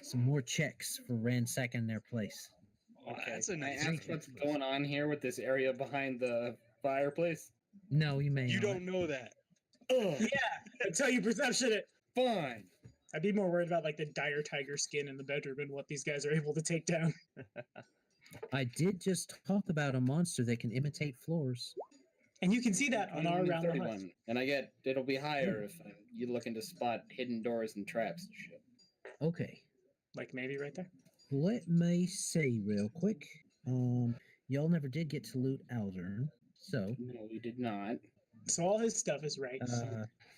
some more checks for ransacking their place. Wow, that's a Can I nice ask what's going on here with this area behind the fireplace? No, you may You not. don't know that. Ugh, Yeah. Until you perception it. fine. I'd be more worried about like the dire tiger skin in the bedroom and what these guys are able to take down. I did just talk about a monster that can imitate floors. And you can see that on our round of hunt. And it'll be higher if you looking to spot hidden doors and traps and shit. Okay. Like maybe right there. let me see real quick. Y'all never did get to loot Aldern, so No, we did not. So all his stuff is right.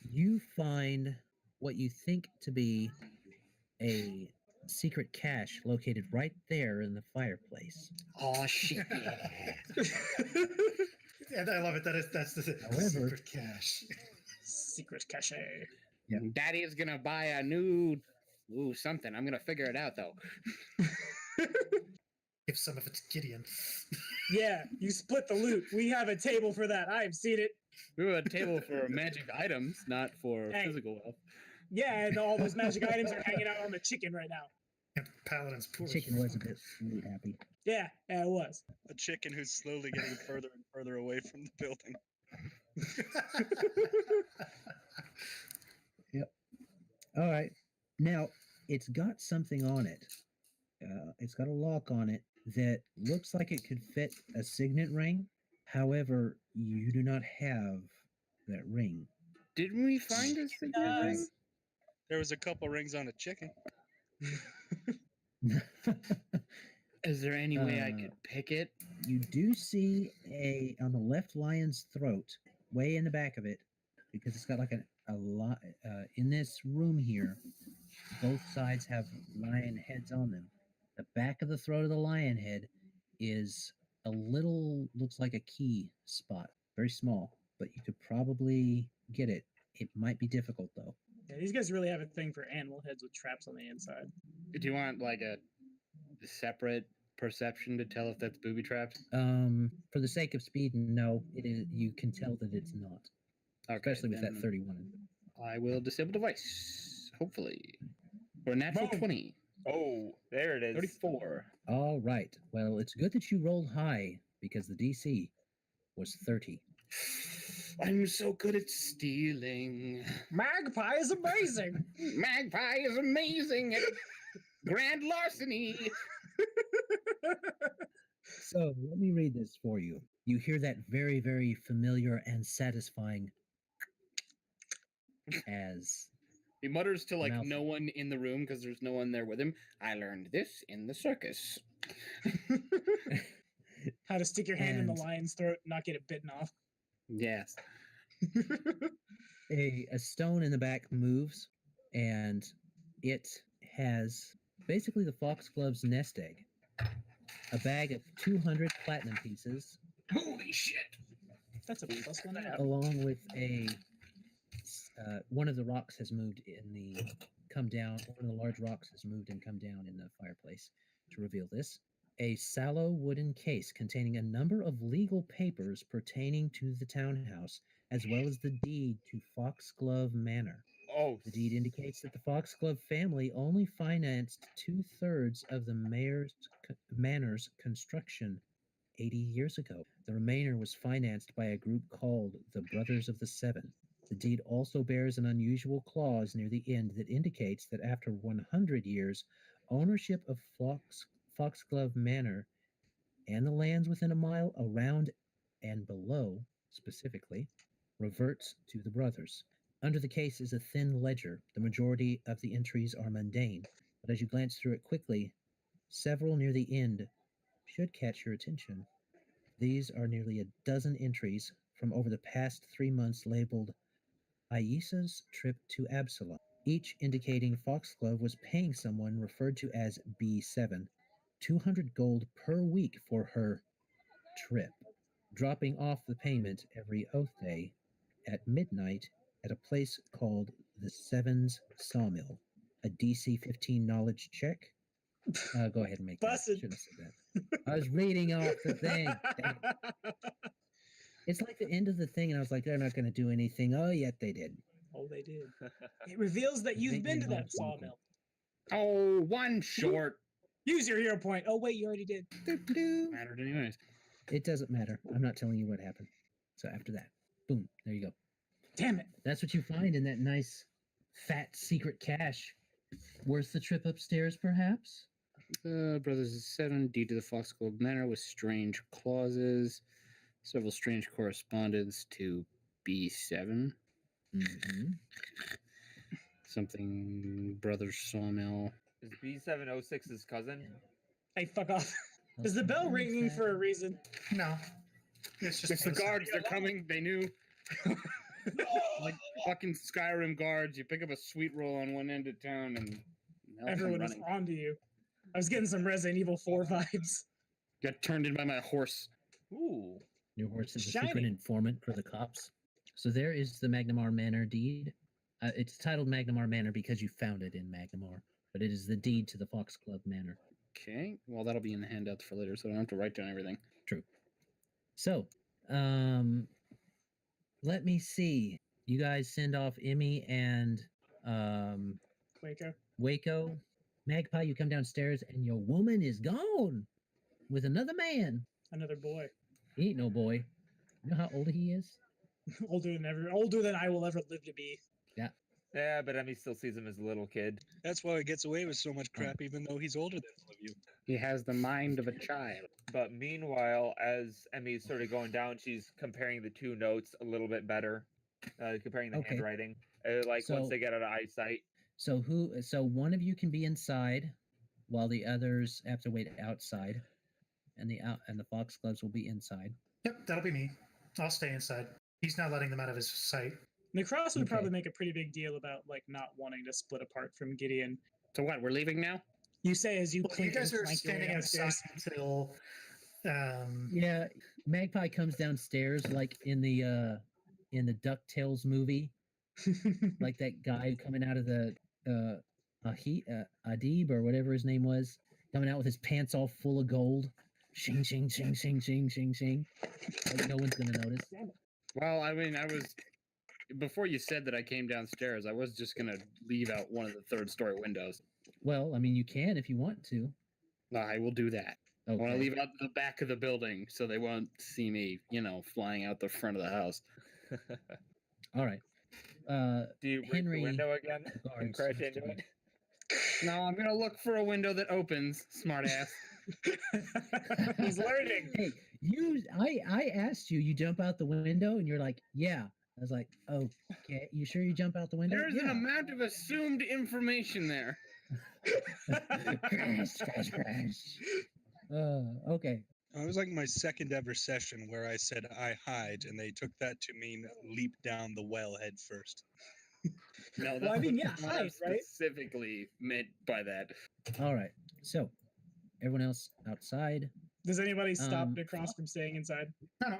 you find what you think to be a secret cache located right there in the fireplace. Oh shit! And I love it. That's the However- secret cache. Secret cache. Yeah. Daddy is gonna buy a new something. I'm gonna figure it out though. Give some of it to Gideon. Yeah, you split the loot. We have a table for that. I've seen it. We have a table for magic items, not for Hey. physical wealth. Yeah, and all those magic items are hanging out on the chicken right now. And Paladin's poor. Chicken was a bit really happy. Yeah, it was. A chicken who's slowly getting further and further away from the building. All right. Now, it's got something on it. It's got a lock on it that looks like it could fit a signet ring. However, you do not have that ring. Didn't we find a secret ring? There was a couple rings on a chicken. Is there any way I Uh, could pick it? You do see on the left lion's throat, way in the back of it, because it's got like a lot in this room here. Both sides have lion heads on them. The back of the throat of the lion head is a little, looks like a key spot, very small, but you could probably get it. It might be difficult though. Yeah, these guys really have a thing for animal heads with traps on the inside. Do you want like a separate perception to tell if that's booby trapped? For the sake of speed, no, it is. You can tell that it's not, Okay, especially with that then 31. I will disable device. Hopefully, for a natural Boom. 20. Oh, there it is. 34. All right. Well, it's good that you rolled high because the DC was 30. I'm so good at stealing. Magpie is amazing. Magpie is amazing at grand larceny. So let me read this for you. You hear that very, very familiar and satisfying as He mutters to like Mouth. no one in the room because there's no one there with him. I learned this in the circus. How to stick your hand in the And- lion's throat and not get it bitten off. Yes. a stone in the back moves, and it has basically the foxglove's nest egg, a bag of 200 platinum pieces, Holy shit. That's a plus one out. along with one of the rocks has moved come down. One of the large rocks has moved and come down in the fireplace to reveal this. A sallow wooden case containing a number of legal papers pertaining to the townhouse, as well as the deed to Foxglove Manor. Oh, The deed indicates that the Foxglove family only financed 2/3 of the manor's construction 80 years ago. The remainder was financed by a group called the Brothers of the Seven. The deed also bears an unusual clause near the end that indicates that after 100 years, ownership of Foxglove Manor and the lands within a mile around and below, specifically, reverts to the brothers. Under the case is a thin ledger. The majority of the entries are mundane, but as you glance through it quickly, several near the end should catch your attention. These are nearly a dozen entries from over the past 3 months labeled Aisa's trip to Absalom, each indicating Foxglove was paying someone referred to as B7 200 gold per week for her trip, dropping off the payment every oath day at midnight at a place called the Sevens Sawmill. A DC 15 knowledge check. Go ahead and make Busted. that. Shouldn't have said that. I was reading off the thing. Dang it. It's like the end of the thing, and I was like, they're not going to do anything. Oh, yet they did. Oh, they did. It reveals that you've Make been me to that not welcome. sawmill. Oh, one short. Use your hero point. Oh, wait, you already did. Mattered anyways. It doesn't matter. I'm not telling you what happened. So after that, boom, there you go. Damn it. That's what you find in that nice, fat secret cache. Worth the trip upstairs, perhaps? Brothers of Seven, deed to the Foxglove Manor with strange clauses. Several strange correspondence to B7. Mm-hmm. Something Brothers Sawmill. Is B706's cousin? Hey, fuck off. Is the bell ringing for a reason? No. It's just It's the guards. They're coming. They knew. Like fucking Skyrim guards. You pick up a sweet roll on one end of town and Everyone is onto you. I was getting some Resident Evil 4 vibes. Got turned in by my horse. Ooh. Your horse is a Shiny. secret informant for the cops. So there is the Magnamar Manor deed. It's titled Magnamar Manor because you found it in Magnamar, but it is the deed to the Foxglove Manor. Okay. Well, that'll be in the handouts for later, so I don't have to write down everything. True. So, let me see. You guys send off Emmy and Wayko. Magpie, you come downstairs and your woman is gone with another man. Another boy. He ain't no boy. You know how old he is? Older than I will ever live to be. Yeah, but Emmy still sees him as a little kid. That's why he gets away with so much crap, even though he's older than all of you. He has the mind of a child. But meanwhile, as Emmy's sort of going down, she's comparing the two notes a little bit better, comparing the Okay. handwriting. Once So- they get out of eyesight. So one of you can be inside while the others have to wait outside. And the Foxgloves will be inside. Yep, that'll be me. I'll stay inside. He's not letting them out of his sight. Nahkräs would Okay. probably make a pretty big deal about like not wanting to split apart from Gideon. So what? We're leaving now? You say as you Well, you clink guys and are clank your way standing outside upstairs. until Yeah, Magpie comes downstairs like in the DuckTales movie, like that guy coming out of the Adib or whatever his name was, coming out with his pants all full of gold. Shing, shing, shing, shing, shing, shing, shing. Like no one's gonna notice. Well, I mean, before you said that I came downstairs, I was just going to leave out one of the third-story windows. Well, I mean, you can if you want to. I will do that. I want to Okay. leave out the back of the building so they won't see me, flying out the front of the house. All right. Do you break Henry the window again and guards crash have to into be- it? No, I'm going to look for a window that opens, smartass. He's learning. Hey, I asked you. You jump out the window, and you're like, "Yeah." I was like, "Okay, you sure you jump out the window?" There's an Yeah. amount of assumed information there. Crash, crash, crash. Okay. It was like my second ever session where I said I hide, and they took that to mean leap down the well head first. No, Well, I mean, yeah, what I hide, right? specifically meant by that. All right. So, everyone else outside. Does anybody stop Um, Nahkräs from staying inside? No,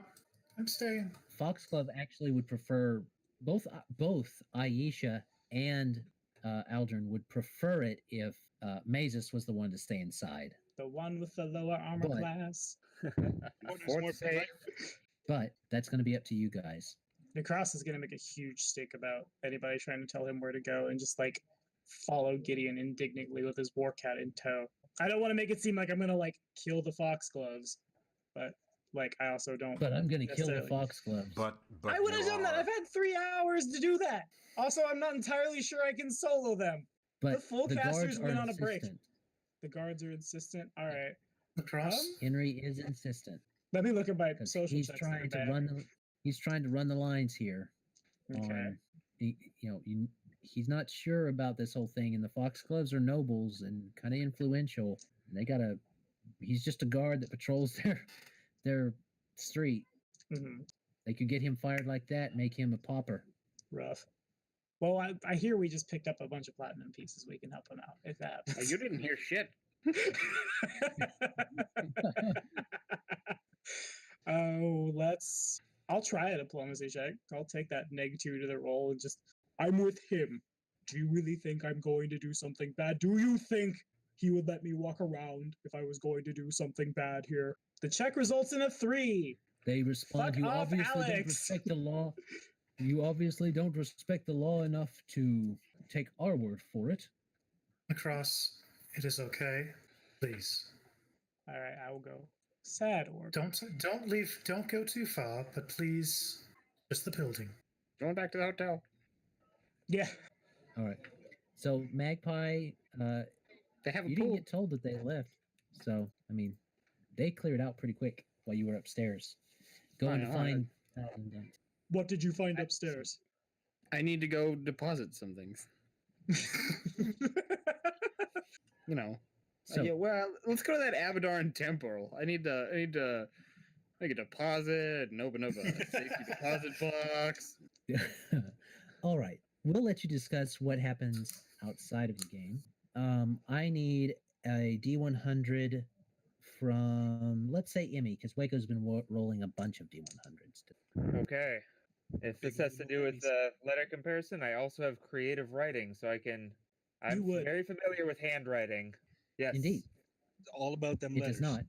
I'm staying. Foxglove actually would prefer both Aisha and Aldrin would prefer it if Mazus was the one to stay inside. The one with the lower armor But- class. More polite. But that's going to be up to you guys. Nahkräs is going to make a huge stink about anybody trying to tell him where to go and just like follow Gideon indignantly with his war cat in tow. I don't want to make it seem like I'm going to like kill the Foxgloves, but like I also don't. But I'm going to kill the Necessarily. Foxgloves. But I would have you done that. are- I've had 3 hours to do that. Also, I'm not entirely sure I can solo them. But full the casters guards are went on a break. insistent. The guards are insistent. All right. Across. Henry is insistent Let me look at my because social he's checks. trying to run. He's trying to run the lines here. Okay. He's not sure about this whole thing, and the Foxgloves are nobles and kind of influential. And he's just a guard that patrols their street. hmm They could get him fired like that, make him a pauper. Rough. Well, I hear we just picked up a bunch of platinum pieces. We can help him out if that. You didn't hear shit. I'll try a diplomacy check. I'll take that -2 to the roll and just. I'm with him. Do you really think I'm going to do something bad? Do you think he would let me walk around if I was going to do something bad here? The check results in a 3. They respond, Fuck "You off, obviously don't Alex." respect the law. You obviously don't respect the law enough to take our word for it." Across. It is okay. Please. All right, I will go. Sad or Don't leave. Don't go too far, but please, just the building. Going back to the hotel. yeah. All right. So Magpie, They have a you pool. didn't get told that they left. So I mean, they cleared out pretty quick while you were upstairs, going to I know, find. What did you find upstairs? I need to go deposit some things. you know. So Yeah, well, let's go to that Abaddon temple. I need to make a deposit and open up a safety deposit box. all right, we'll let you discuss what happens outside of the game. I need a D100 from, let's say, Emmy, because Wayko's been rolling a bunch of D100s. Okay. If this has to do with the letter comparison, I also have creative writing, so I'm very familiar with handwriting. Yes. Indeed. It's all about them It letters. does not,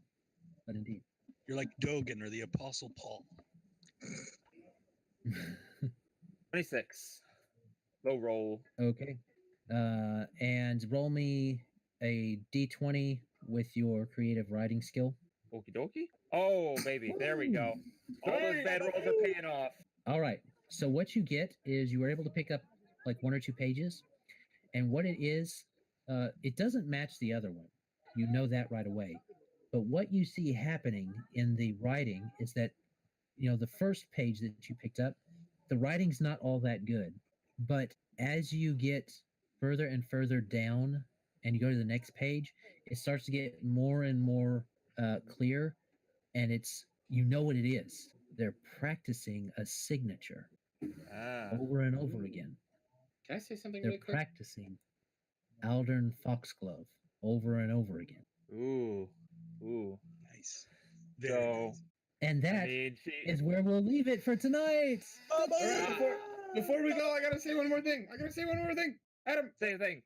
but indeed. You're like Dogen or the Apostle Paul. 26. Low roll. Okay. And roll me a D20 with your creative writing skill. Okie dokie. Oh, baby. There we go. All those bad rolls are paying off. All right. So what you get is you were able to pick up like 1 or 2 pages. And what it is, it doesn't match the other one. You know that right away. But what you see happening in the writing is that, the first page that you picked up, the writing's not all that good. But as you get further and further down and you go to the next page, it starts to get more and more clear. And you know what it is. They're practicing a signature over and over again. Can I say something They're really quick? practicing Aldern Foxglove over and over again. Ooh. Nice. So, nice. And that is where we'll leave it for tonight. All right, before we go, I gotta say one more thing. Adam, say a thing.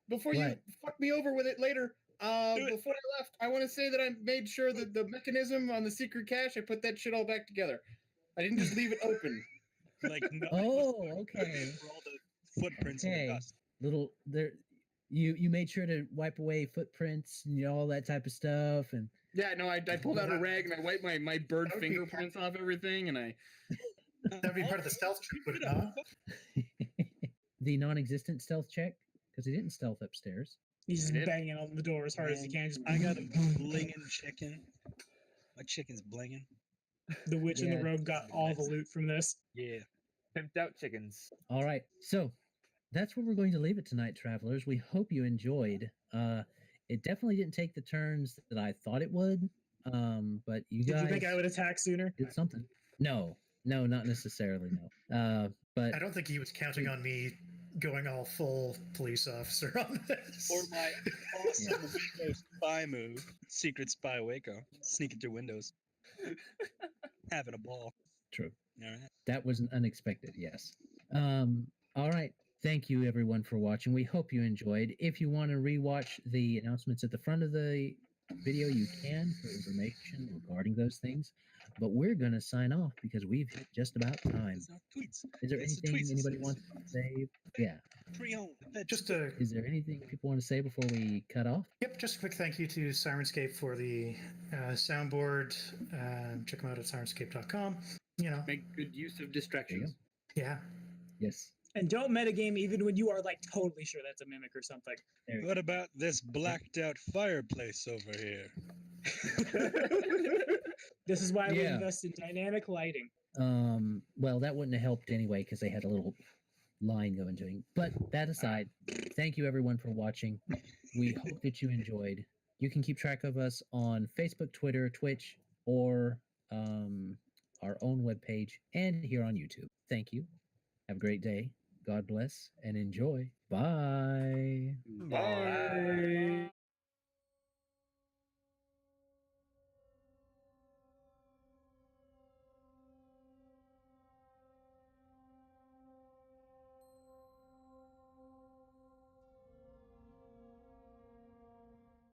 Before you fuck me over with it later, before I left, I want to say that I made sure that the mechanism on the secret cache, I put that shit all back together. I didn't just leave it open. Like, no, okay. For all the footprints in the dust. Little there, you made sure to wipe away footprints and all that type of stuff, and yeah, no, I pulled out a rag and I wiped my bird fingerprints off everything, and I. That'd be part of the stealth check, would it not? The non-existent stealth check, because he didn't stealth upstairs. He's just banging on the door as hard as he can. I got a blinging chicken. My chicken's blinging. The witch and the rogue got all the loot from this. Yeah. Pimped out chickens. All right, so that's where we're going to leave it tonight, travelers. We hope you enjoyed. It definitely didn't take the turns that I thought it would. But you guys. Did you think I would attack sooner? Did something? No, not necessarily. No. But I don't think he was counting on me going all full police officer on this. Or my awesome Wayko spy move, secret spy Wayko, sneaking through windows, having a ball. True. All right. That was unexpected. Yes. All right. Thank you, everyone, for watching. We hope you enjoyed. If you want to rewatch the announcements at the front of the video, you can for information regarding those things. But we're going to sign off because we've hit just about time. Tweets. Is there anything anybody wants to say? Yeah. Is there anything people want to say before we cut off? Yep, just a quick thank you to Sirenscape for the soundboard. Check them out at sirenscape.com. Make good use of distractions. Yeah. Yes. And don't metagame even when you are like totally sure that's a mimic or something. What about this blacked out fireplace over here? This is why we invest in dynamic lighting. Well, that wouldn't have helped anyway because they had a little line going to him. But that aside, thank you everyone for watching. We hope that you enjoyed. You can keep track of us on Facebook, Twitter, Twitch, or our own webpage and here on YouTube. Thank you. Have a great day. God bless and enjoy. Bye. Bye.